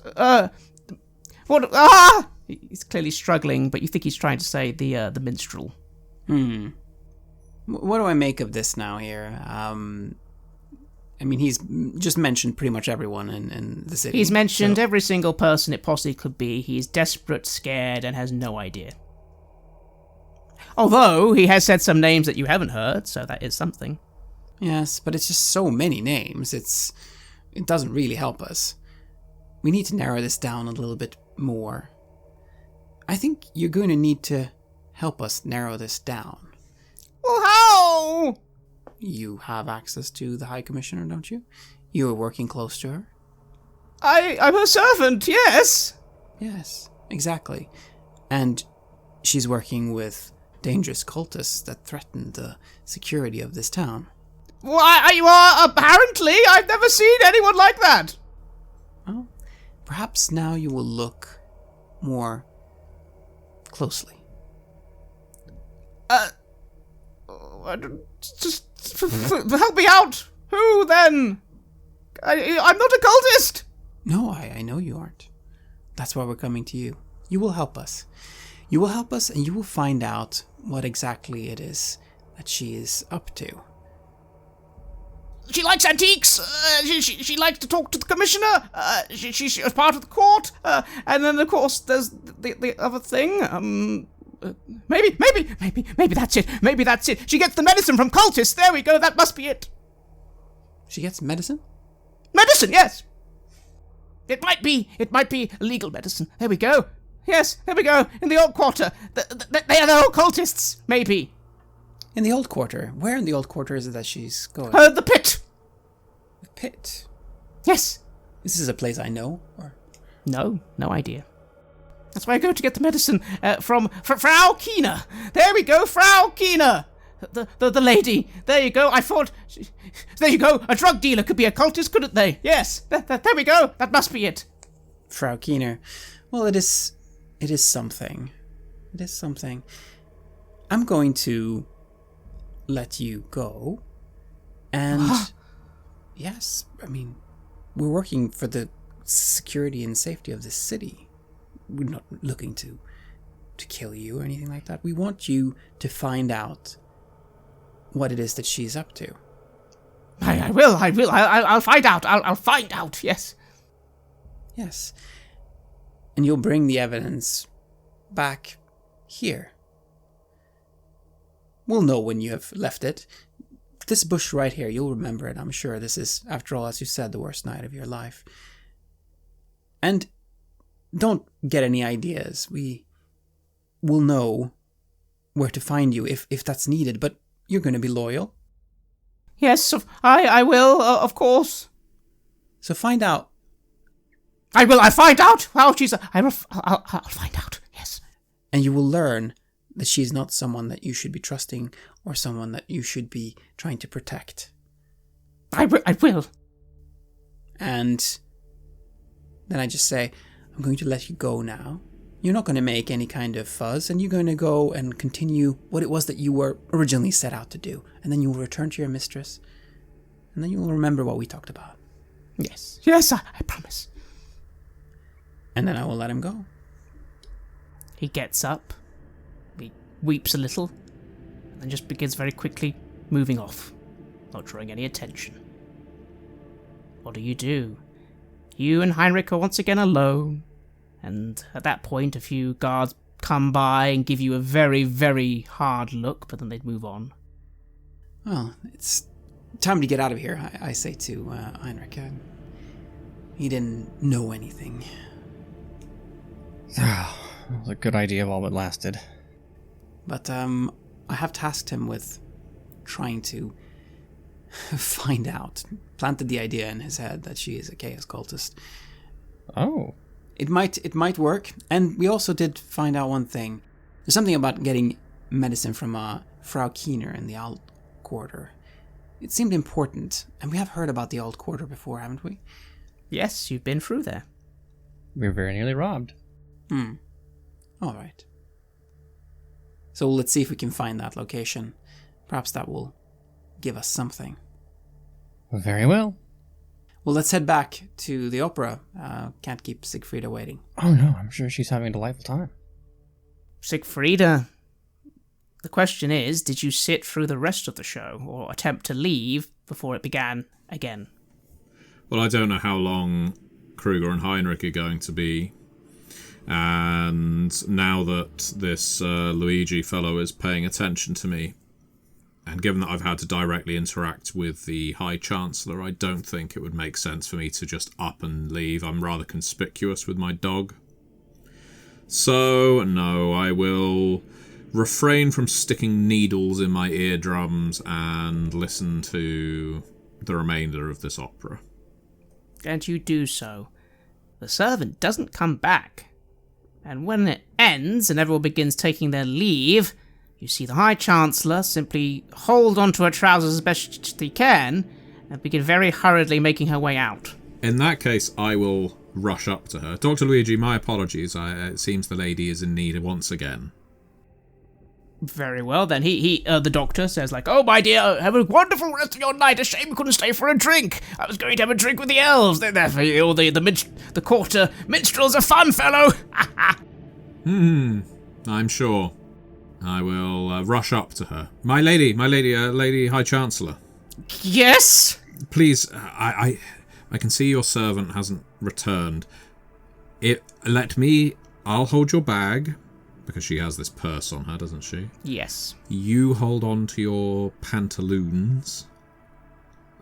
A: he's clearly struggling, but you think he's trying to say the minstrel.
B: What do I make of this now here? I mean, he's just mentioned pretty much everyone in the city.
A: He's mentioned every single person it possibly could be. He's desperate, scared, and has no idea. Although, he has said some names that you haven't heard, so that is something.
B: Yes, but it's just so many names, it doesn't really help us. We need to narrow this down a little bit more. I think you're going to need to help us narrow this down.
A: Well, how?
B: You have access to the High Commissioner, don't you? You are working close to her.
A: I'm her servant, yes.
B: Yes, exactly. And she's working with dangerous cultists that threaten the security of this town.
A: Why, you are, apparently. I've never seen anyone like that.
B: Well, perhaps now you will look more closely.
A: Just help me out. Who, then? I'm not a cultist.
B: No, I know you aren't. That's why we're coming to you. You will help us. You will help us, and you will find out what exactly it is that she is up to.
A: She likes antiques. She likes to talk to the commissioner. She's part of the court. And then, of course, there's the other thing. Maybe that's it. Maybe that's it. She gets the medicine from cultists. There we go. That must be it.
B: She gets medicine?
A: Medicine, yes. It might be illegal medicine. There we go. Yes, there we go. In the old quarter. They are the old cultists, maybe.
B: In the old quarter? Where in the old quarter is it that she's going?
A: The pit.
B: The pit?
A: Yes.
B: This is a place I know, or?
A: No idea. That's where I go to get the medicine from Frau Kiener. There we go, Frau Kiener. The lady. There you go. I thought... There you go. A drug dealer could be a cultist, couldn't they? Yes. There we go. That must be it.
B: Frau Kiener. Well, it is something. It is something. I'm going to let you go. And... yes, I mean, we're working for the security and safety of this city. We're not looking to kill you or anything like that. We want you to find out what it is that she's up to.
A: I will. I'll find out. I'll find out, yes.
B: Yes. And you'll bring the evidence back here. We'll know when you have left it. This bush right here, you'll remember it, I'm sure. This is, after all, as you said, the worst night of your life. And don't get any ideas. We will know where to find you if that's needed, but you're going to be loyal.
A: Yes, I will, of course.
B: So find out.
A: I'll find out. Oh, jeez, I'll find out, yes.
B: And you will learn that she is not someone that you should be trusting or someone that you should be trying to protect.
A: I will.
B: And then I just say, I'm going to let you go now. You're not going to make any kind of fuzz, and you're going to go and continue what it was that you were originally set out to do. And then you will return to your mistress, and then you will remember what we talked about.
A: Yes. Yes, I promise.
B: And then I will let him go.
A: He gets up, he weeps a little, and then just begins very quickly moving off, not drawing any attention. What do? You and Heinrich are once again alone, and at that point a few guards come by and give you a very, very hard look, but then they'd move on.
B: Well, it's time to get out of here, I say to Heinrich. He didn't know anything.
C: It was a good idea while it lasted.
B: But I have tasked him with trying to find out. Planted the idea in his head that she is a chaos cultist.
C: Oh.
B: It might work. And we also did find out one thing. There's something about getting medicine from Frau Keener in the Alt Quarter. It seemed important, and we have heard about the Alt Quarter before, haven't we?
A: Yes, you've been through there.
C: We were very nearly robbed.
B: All right. So let's see if we can find that location. Perhaps that will give us something.
C: Very well.
B: Well, let's head back to the opera. Can't keep Siegfrieda waiting.
C: Oh no, I'm sure she's having a delightful time.
A: Siegfrieda, the question is, did you sit through the rest of the show, or attempt to leave before it began again?
D: Well, I don't know how long Kruger and Heinrich are going to be. And now that this Luigi fellow is paying attention to me, and given that I've had to directly interact with the High Chancellor, I don't think it would make sense for me to just up and leave. I'm rather conspicuous with my dog. So, no, I will refrain from sticking needles in my eardrums and listen to the remainder of this opera.
A: And you do so. The servant doesn't come back. And when it ends and everyone begins taking their leave, you see the High Chancellor simply hold onto her trousers as best she can and begin very hurriedly making her way out.
D: In that case, I will rush up to her. Dr. Luigi, my apologies. It seems the lady is in need once again.
A: Very well, then the doctor says, like, "Oh, my dear, have a wonderful rest of your night. A shame you couldn't stay for a drink. I was going to have a drink with the elves. They're there for you. The quarter minstrel's a fun fellow."
D: I'm sure. I will rush up to her. My lady, Lady High Chancellor.
A: Yes?
D: Please, I can see your servant hasn't returned. I'll hold your bag. Because she has this purse on her, doesn't she?
A: Yes.
D: You hold on to your pantaloons.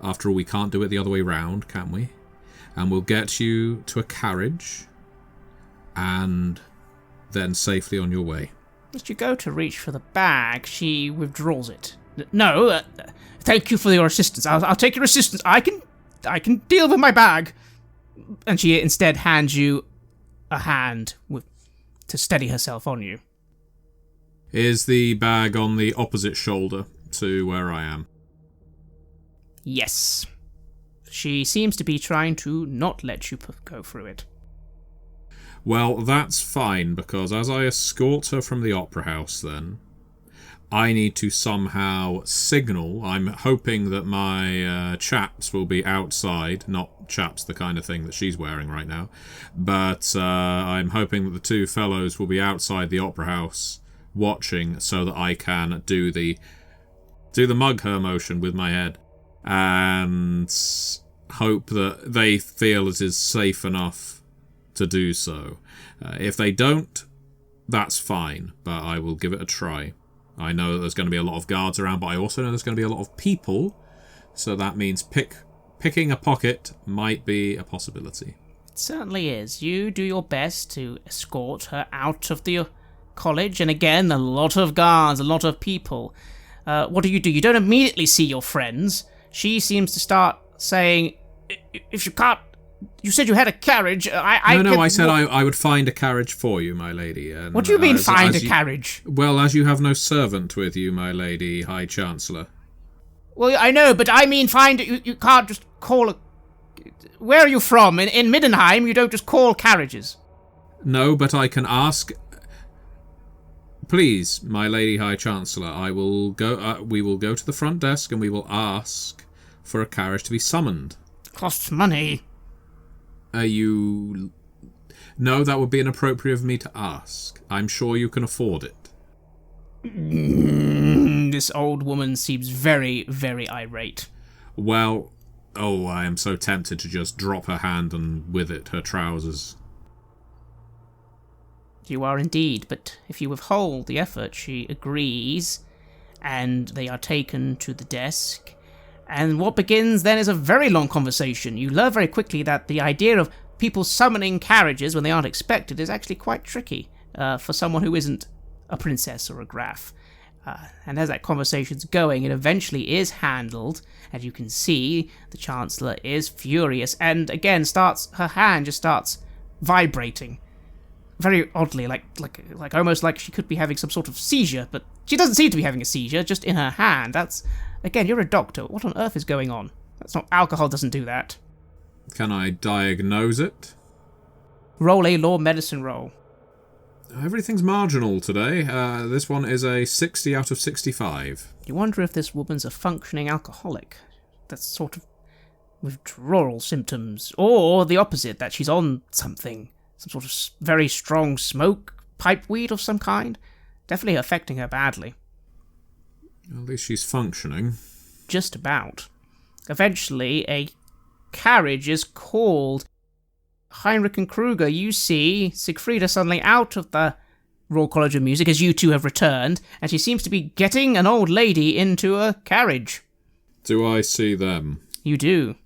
D: After all, we can't do it the other way round, can we? And we'll get you to a carriage. And then safely on your way.
A: As you go to reach for the bag, she withdraws it. No, thank you for your assistance. I'll take your assistance. I can deal with my bag. And she instead hands you a hand to steady herself on you.
D: Is the bag on the opposite shoulder to where I am?
A: Yes. She seems to be trying to not let you go through it.
D: Well, that's fine, because as I escort her from the opera house then, I need to somehow signal. I'm hoping that my chaps will be outside, not chaps the kind of thing that she's wearing right now, but I'm hoping that the two fellows will be outside the opera house watching so that I can do the mug her motion with my head and hope that they feel it is safe enough to do so. If they don't, that's fine, but I will give it a try. I know that there's going to be a lot of guards around, but I also know there's going to be a lot of people, so that means picking a pocket might be a possibility.
A: It certainly is. You do your best to escort her out of the college, and again, a lot of guards, a lot of people. What do? You don't immediately see your friends. She seems to start saying, "If you can't You said you had a carriage.
D: I said I would find a carriage for you, my lady. And
A: what do you mean, find a carriage?
D: Well, as you have no servant with you, my lady High Chancellor.
A: Well, I know, but I mean find it. You can't just call a... Where are you from? In Middenheim, you don't just call carriages.
D: No, but I can ask... Please, my lady High Chancellor, I will go. We will go to the front desk and we will ask for a carriage to be summoned.
A: Costs money.
D: No, that would be inappropriate of me to ask. I'm sure you can afford it.
A: This old woman seems very, very irate.
D: Well, I am so tempted to just drop her hand and with it her trousers.
A: You are indeed, but if you withhold the effort, she agrees, and they are taken to the desk. And what begins then is a very long conversation. You learn very quickly that the idea of people summoning carriages when they aren't expected is actually quite tricky for someone who isn't a princess or a graf. And as that conversation's going, it eventually is handled. As you can see, the Chancellor is furious, and again her hand just starts vibrating. Very oddly, like almost like she could be having some sort of seizure, but she doesn't seem to be having a seizure, just in her hand. That's... Again, you're a doctor. What on earth is going on? That's not... Alcohol doesn't do that.
D: Can I diagnose it?
A: Roll a law medicine roll.
D: Everything's marginal today. This one is a 60 out of 65.
A: You wonder if this woman's a functioning alcoholic. That's sort of withdrawal symptoms. Or the opposite, that she's on something. Some sort of very strong smoke, pipeweed of some kind. Definitely affecting her badly.
D: At least she's functioning.
A: Just about. Eventually, a carriage is called. Heinrich and Kruger, you see Siegfrieda suddenly out of the Royal College of Music, as you two have returned, and she seems to be getting an old lady into a carriage.
D: Do I see them?
A: You do.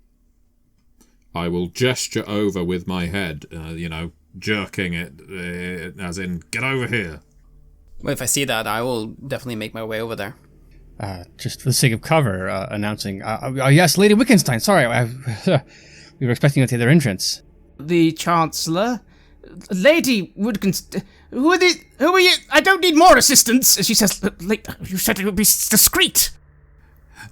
D: I will gesture over with my head, jerking it, as in, get over here.
B: Well, if I see that, I will definitely make my way over there.
C: Just for the sake of cover, announcing, yes, Lady Wittgenstein, sorry, we were expecting you at the other entrance.
A: The Chancellor? Lady Wittgenstein, who are you? I don't need more assistance, she says. You said it would be discreet.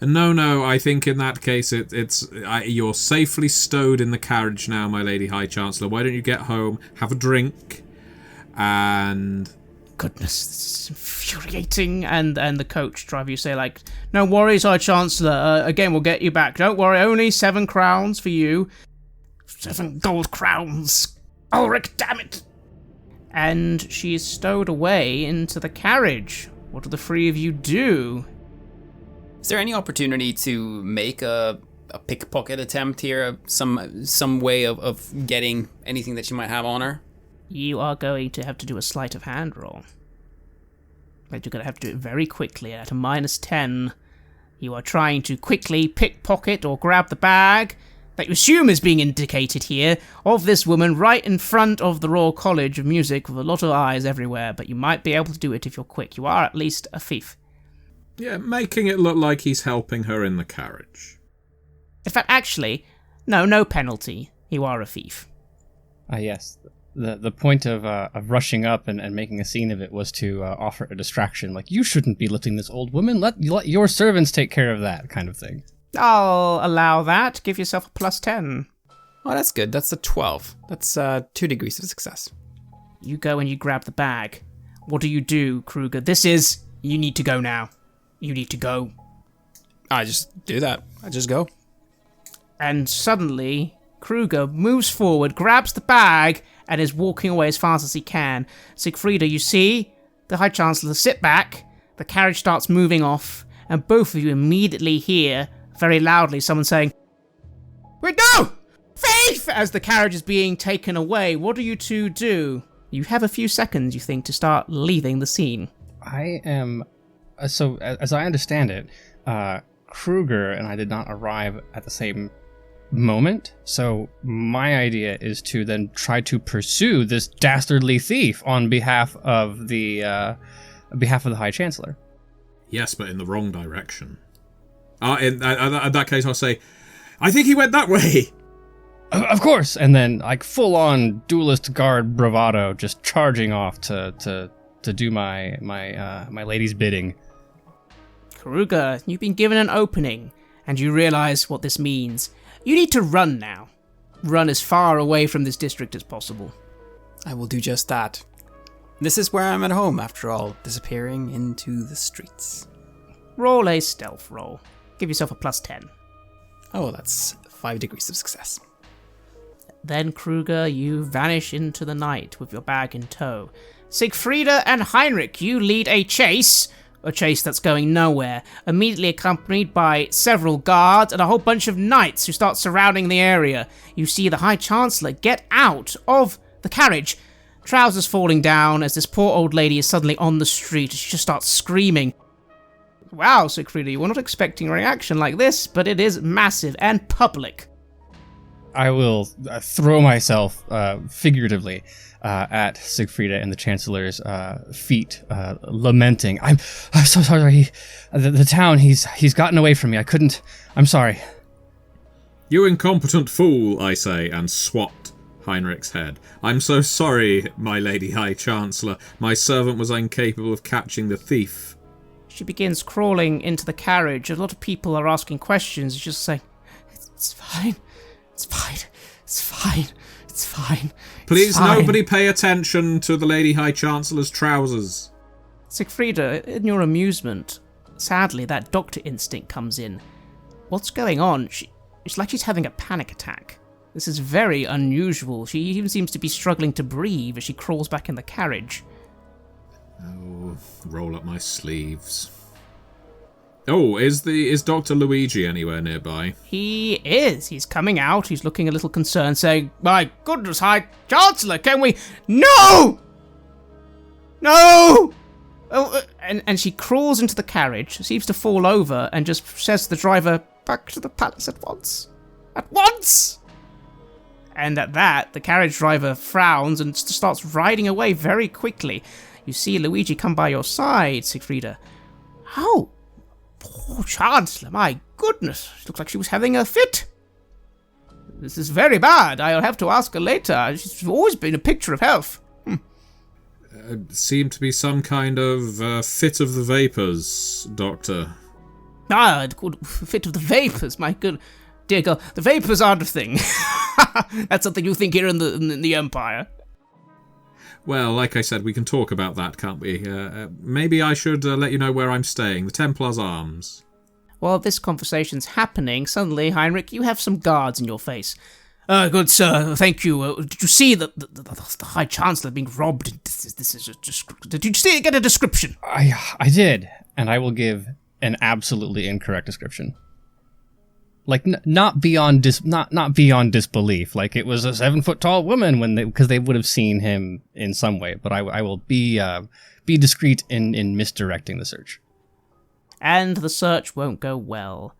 D: No, I think in that case you're safely stowed in the carriage now, my Lady High Chancellor. Why don't you get home, have a drink, and...
A: Goodness, this is infuriating. And the coach driver, you say, no worries, High Chancellor, again, we'll get you back. Don't worry, only 7 crowns for you. 7 gold crowns. Ulrich, damn it. And she is stowed away into the carriage. What do the 3 of you do?
B: Is there any opportunity to make a pickpocket attempt here? Some way of getting anything that she might have on her?
A: You are going to have to do a sleight of hand roll. But you're going to have to do it very quickly. At a -10, you are trying to quickly pickpocket or grab the bag that you assume is being indicated here of this woman right in front of the Royal College of Music with a lot of eyes everywhere. But you might be able to do it if you're quick. You are at least a thief.
D: Yeah, making it look like he's helping her in the carriage.
A: In fact, actually, no penalty. You are a thief.
C: Yes. The point of rushing up and making a scene of it was to offer a distraction. Like, you shouldn't be lifting this old woman. Let your servants take care of that kind of thing.
A: I'll allow that. Give yourself a +10.
B: Oh, that's good. That's a 12. That's 2 degrees of success.
A: You go and you grab the bag. What do you do, Kruger? You need to go now. You need to go.
B: I just do that. I just go.
A: And suddenly, Kruger moves forward, grabs the bag, and is walking away as fast as he can. Siegfrieda, you see the High Chancellor sit back, the carriage starts moving off, and both of you immediately hear, very loudly, someone saying, "Wait, no! Thief!" as the carriage is being taken away. What do you two do? You have a few seconds, you think, to start leaving the scene.
C: I am... So, as I understand it, Kruger and I did not arrive at the same moment, so my idea is to then try to pursue this dastardly thief on behalf of the High Chancellor.
D: Yes, but in the wrong direction. In that case, I'll say, I think he went that way.
C: Of course! And then, like, full-on duelist guard bravado, just charging off to do my lady's bidding.
A: Kruger, you've been given an opening, and you realize what this means. You need to run now. Run as far away from this district as possible.
B: I will do just that. This is where I'm at home, after all, disappearing into the streets.
A: Roll a stealth roll. Give yourself a +10.
B: Oh, that's 5 degrees of success.
A: Then, Kruger, you vanish into the night with your bag in tow. Siegfrieda and Heinrich, you lead a chase that's going nowhere, immediately accompanied by several guards and a whole bunch of knights who start surrounding the area. You see the High Chancellor get out of the carriage, trousers falling down as this poor old lady is suddenly on the street. She just starts screaming. Wow, Siegfrieda, you were not expecting a reaction like this, but it is massive and public.
C: I will throw myself, figuratively, at Siegfrieda and the Chancellor's feet, lamenting. I'm so sorry. The town, he's gotten away from me. I couldn't. I'm sorry.
D: You incompetent fool, I say, and swat Heinrich's head. I'm so sorry, my Lady High Chancellor. My servant was incapable of catching the thief.
A: She begins crawling into the carriage. A lot of people are asking questions. She's just saying, it's fine. It's fine. It's fine. It's fine.
D: Please,
A: it's fine.
D: Nobody pay attention to the Lady High Chancellor's trousers.
A: Siegfrieda, in your amusement, sadly, that doctor instinct comes in. What's going on? It's like she's having a panic attack. This is very unusual. She even seems to be struggling to breathe as she crawls back in the carriage.
D: Oh, roll up my sleeves. Oh, is Dr. Luigi anywhere nearby?
A: He is. He's coming out. He's looking a little concerned, saying, "My goodness, High Chancellor, can we... No! No!" Oh, and she crawls into the carriage, seems to fall over, and just says to the driver, "Back to the palace at once. At once!" And at that, the carriage driver frowns and starts riding away very quickly. You see Luigi come by your side, Siegfrieda. Oh, poor Chancellor, my goodness. She looks like she was having a fit. This is very bad. I'll have to ask her later. She's always been a picture of health.
D: Seemed to be some kind of fit of the vapors, Doctor.
A: Ah, it's called fit of the vapors, my good... Dear girl, the vapors aren't a thing. That's something you think here in the Empire.
D: Well, like I said, we can talk about that, can't we? Maybe I should let you know where I'm staying. The Templar's Arms.
A: While this conversation's happening, suddenly, Heinrich, you have some guards in your face. Good sir, thank you. Did you see the High Chancellor being robbed? This is did you see it? Get a description?
C: I did, and I will give an absolutely incorrect description. Like not beyond disbelief. Like it was a 7-foot-tall woman because they would have seen him in some way. But I will be discreet in misdirecting the search.
A: And the search won't go well.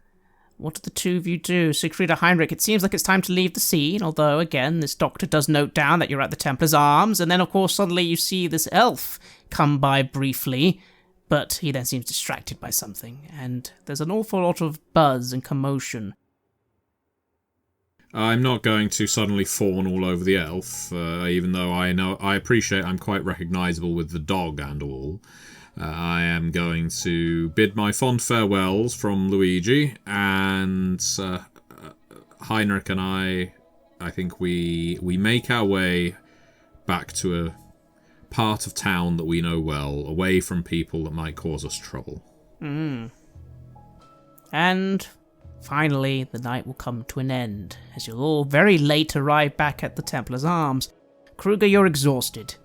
A: What do the two of you do? Siegfrieda, Heinrich, it seems like it's time to leave the scene, although, again, this doctor does note down that you're at the Templar's Arms, and then, of course, suddenly you see this elf come by briefly, but he then seems distracted by something, and there's an awful lot of buzz and commotion.
D: I'm not going to suddenly fawn all over the elf, even though I appreciate I'm quite recognisable with the dog and all. I am going to bid my fond farewells from Luigi, and Heinrich and I think we make our way back to a part of town that we know well, away from people that might cause us trouble.
A: And finally, the night will come to an end, as you'll all very late arrive back at the Templar's Arms. Kruger, you're exhausted.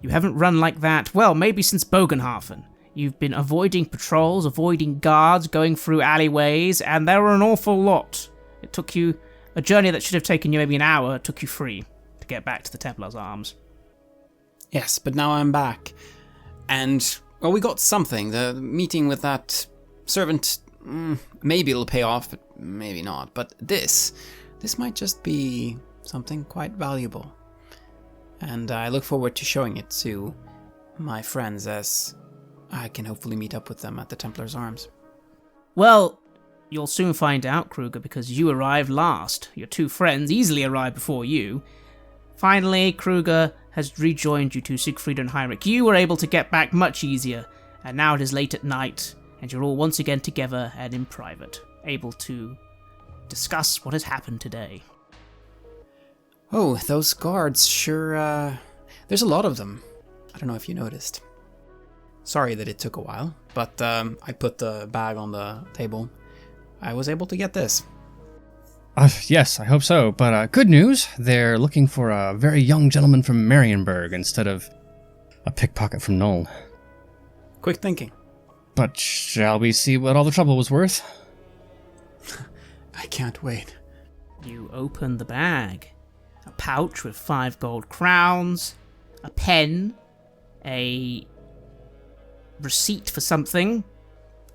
A: You haven't run like that, well, maybe since Bogenhafen. You've been avoiding patrols, avoiding guards, going through alleyways, and there were an awful lot. It took you a journey that should have taken you maybe an hour, it took you 3 to get back to the Templar's Arms.
B: Yes, but now I'm back. And, well, we got something. The meeting with that servant, maybe it'll pay off, but maybe not. But this might just be something quite valuable. And I look forward to showing it to my friends as I can hopefully meet up with them at the Templar's Arms.
A: Well, You'll soon find out, Kruger, because you arrived last. Your two friends easily arrived before you. Finally, Kruger has rejoined you two, Siegfried and Heinrich. You were able to get back much easier, and now it is late at night, and you're all once again together and in private, able to discuss what has happened today.
B: Oh, those guards sure, there's a lot of them. I don't know if you noticed. Sorry that it took a while, but I put the bag on the table. I was able to get this.
C: Yes, I hope so, but good news, they're looking for a very young gentleman from Marienburg instead of a pickpocket from Null.
B: Quick thinking.
C: But shall we see what all the trouble was worth?
B: I can't wait.
A: You open the bag. A pouch with 5 gold crowns, a pen, a receipt for something,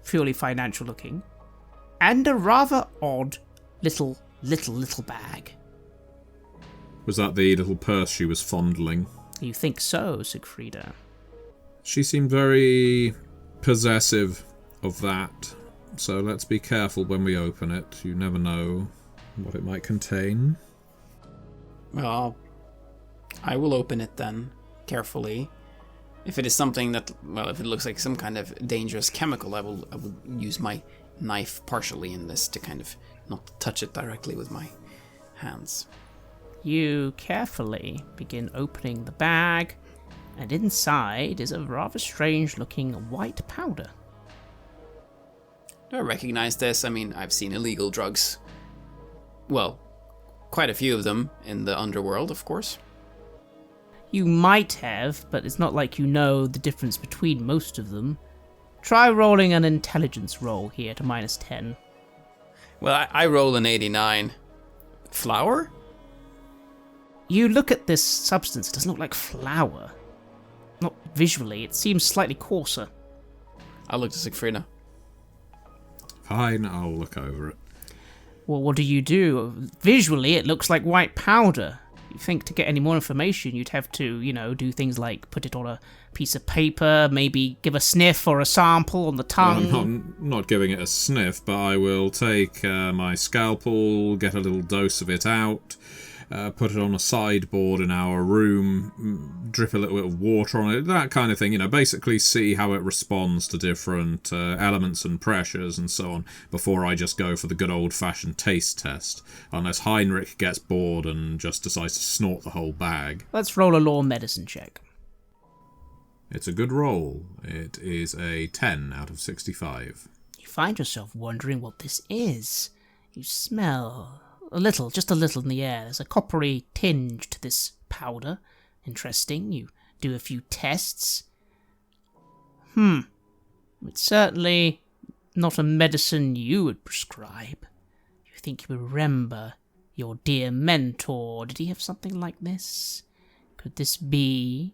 A: purely financial looking, and a rather odd little bag.
D: Was that the little purse she was fondling?
A: You think so, Siegfrieda?
D: She seemed very possessive of that, so let's be careful when we open it. You never know what it might contain.
B: Well, I will open it then, carefully. If it is something that, well, if it looks like some kind of dangerous chemical, I will use my knife partially in this to kind of not touch it directly with my hands.
A: You carefully begin opening the bag, and inside is a rather strange-looking white powder.
B: Do I recognize this? I mean, I've seen illegal drugs. Well, quite a few of them in the underworld, of course.
A: You might have, but it's not like you know the difference between most of them. Try rolling an intelligence roll here to -10.
B: Well, I roll an 89. Flour?
A: You look at this substance, it doesn't look like flour. Not visually, it seems slightly coarser.
B: I'll look to Siegfrieda.
D: Fine, I'll look over it.
A: Well, what do? Visually, it looks like white powder. You think to get any more information, you'd have to, do things like put it on a piece of paper, maybe give a sniff or a sample on the tongue.
D: Well, I'm not giving it a sniff, but I will take my scalpel, get a little dose of it out, put it on a sideboard in our room, drip a little bit of water on it, that kind of thing, basically see how it responds to different elements and pressures and so on, before I just go for the good old-fashioned taste test, unless Heinrich gets bored and just decides to snort the whole bag.
A: Let's roll a law medicine check.
D: It's a good roll. It is a 10 out of 65.
A: You find yourself wondering what this is. You smell just a little in the air. There's a coppery tinge to this powder. Interesting. You do a few tests. It's certainly not a medicine you would prescribe. You think you remember your dear mentor. Did he have something like this? Could this be?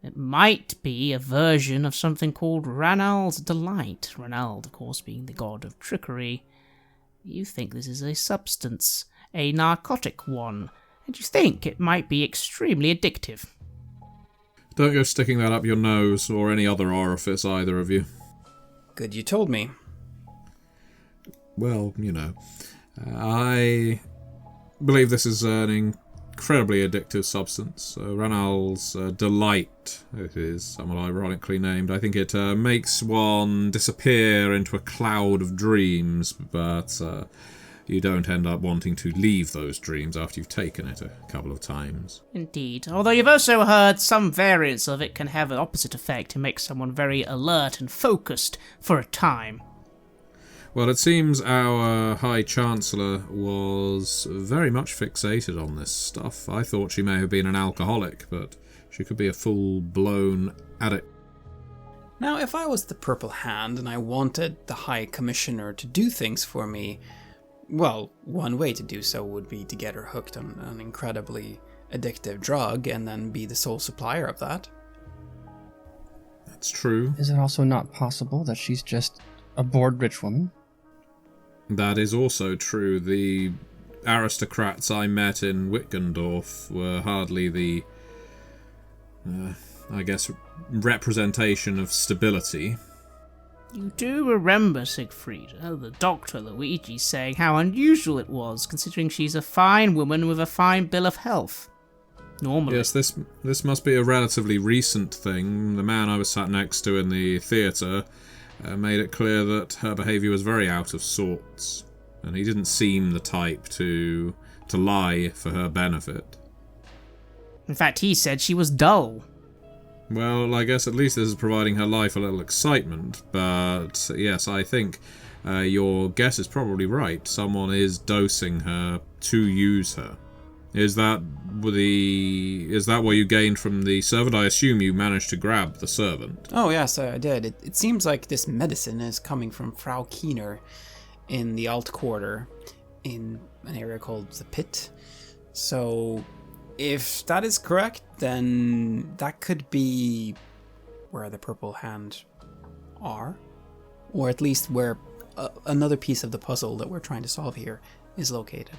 A: It might be a version of something called Ranald's Delight. Ranald, of course, being the god of trickery. You think this is a substance, a narcotic one, and you think it might be extremely addictive.
D: Don't go sticking that up your nose or any other orifice, either of you.
B: Good you told me.
D: Well, I believe this is an incredibly addictive substance. Ranald's Delight, it is somewhat ironically named. I think it makes one disappear into a cloud of dreams, but you don't end up wanting to leave those dreams after you've taken it a couple of times.
A: Indeed. Although you've also heard some variants of it can have an opposite effect and make someone very alert and focused for a time.
D: Well, it seems our High Chancellor was very much fixated on this stuff. I thought she may have been an alcoholic, but she could be a full-blown addict.
B: Now, if I was the Purple Hand and I wanted the High Commissioner to do things for me, well, one way to do so would be to get her hooked on an incredibly addictive drug and then be the sole supplier of that.
D: That's true.
C: Is it also not possible that she's just a bored rich woman?
D: That is also true. The aristocrats I met in Wittgendorf were hardly the, representation of stability.
A: You do remember, Siegfrieda, the Dr. Luigi saying how unusual it was, considering she's a fine woman with a fine bill of health. Normally.
D: Yes, this must be a relatively recent thing. The man I was sat next to in the theatre made it clear that her behaviour was very out of sorts, and he didn't seem the type to lie for her benefit.
A: In fact, he said she was dull.
D: Well, I guess at least this is providing her life a little excitement, but yes, I think your guess is probably right. Someone is dosing her to use her. Is that what you gained from the servant? I assume you managed to grab the servant.
B: Oh, yes, I did. It seems like this medicine is coming from Frau Keener in the Alt Quarter in an area called the Pit. So, if that is correct, then that could be where the Purple Hand are. Or at least where another piece of the puzzle that we're trying to solve here is located.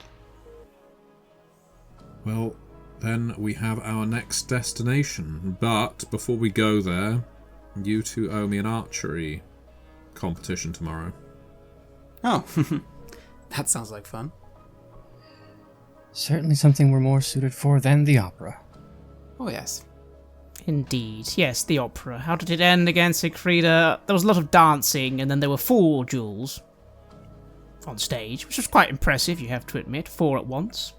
D: Well, then we have our next destination. But before we go there, you two owe me an archery competition tomorrow.
B: Oh, that sounds like fun.
C: Certainly something we're more suited for than the opera.
B: Oh, yes.
A: Indeed, yes, the opera. How did it end again, Siegfrieda? There was a lot of dancing, and then there were 4 duels on stage, which was quite impressive, you have to admit, 4 at once.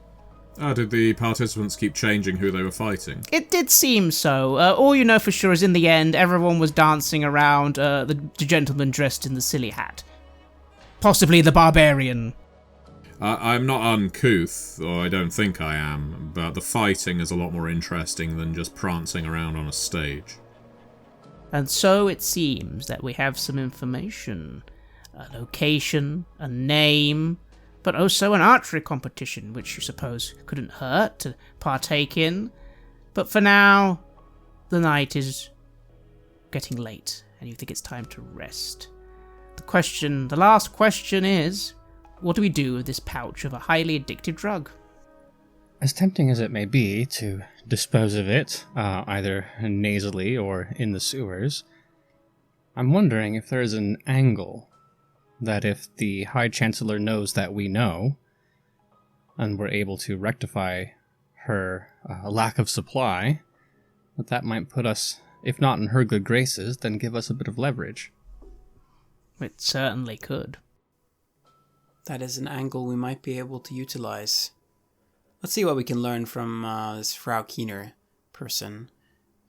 D: Did the participants keep changing who they were fighting?
A: It did seem so. All you know for sure is in the end, everyone was dancing around the gentleman dressed in the silly hat. Possibly the barbarian.
D: I'm not uncouth, or I don't think I am, but the fighting is a lot more interesting than just prancing around on a stage.
A: And so it seems that we have some information. A location, a name, but also an archery competition, which you suppose couldn't hurt to partake in. But for now, the night is getting late, and you think it's time to rest. The last question is, what do we do with this pouch of a highly addictive drug?
C: As tempting as it may be to dispose of it, either nasally or in the sewers, I'm wondering if there is an angle that if the High Chancellor knows that we know, and we're able to rectify her lack of supply, that might put us, if not in her good graces, then give us a bit of leverage.
A: It certainly could.
B: That is an angle we might be able to utilize. Let's see what we can learn from this Frau Keener person.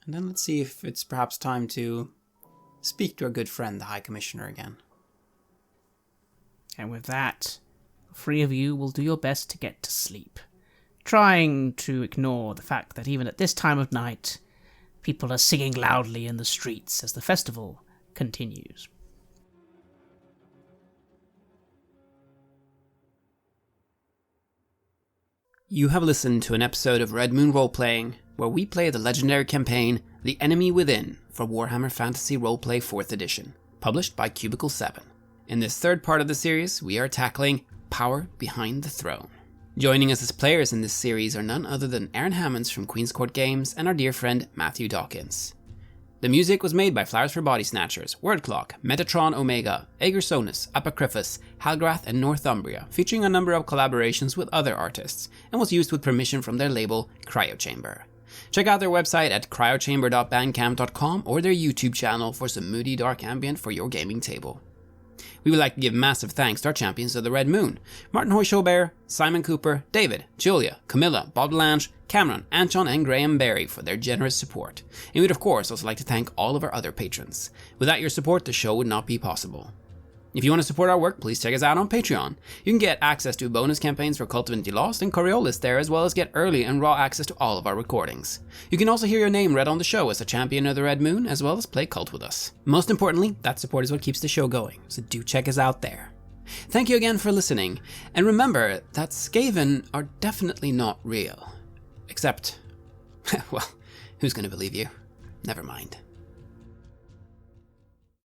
B: And then let's see if it's perhaps time to speak to our good friend, the High Commissioner, again.
A: And with that, the 3 of you will do your best to get to sleep, trying to ignore the fact that even at this time of night, people are singing loudly in the streets as the festival continues.
B: You have listened to an episode of Red Moon Roleplaying, where we play the legendary campaign The Enemy Within for Warhammer Fantasy Roleplay 4th Edition, published by Cubicle 7. In this 3rd part of the series, we are tackling Power Behind the Throne. Joining us as players in this series are none other than Aaron Hammonds from Queen's Court Games and our dear friend Matthew Dawkins. The music was made by Flowers for Body Snatchers, Wordclock, Metatron Omega, Aegersonus, Apocryphus, Halgrath, and Northumbria, featuring a number of collaborations with other artists, and was used with permission from their label Cryochamber. Check out their website at cryochamber.bandcamp.com or their YouTube channel for some moody dark ambient for your gaming table. We would like to give massive thanks to our champions of the Red Moon, Martin Heuschober, Simon Cooper, David, Julia, Camilla, Bob Lange, Cameron, Antxon, and Graham Barey for their generous support. And we'd of course also like to thank all of our other patrons. Without your support, the show would not be possible. If you want to support our work, please check us out on Patreon. You can get access to bonus campaigns for Cult of Divinity Lost and Coriolis there, as well as get early and raw access to all of our recordings. You can also hear your name read on the show as a champion of the Red Moon, as well as play Cult with us. Most importantly, that support is what keeps the show going, so do check us out there. Thank you again for listening, and remember that Skaven are definitely not real. Except, well, who's gonna believe you? Never mind.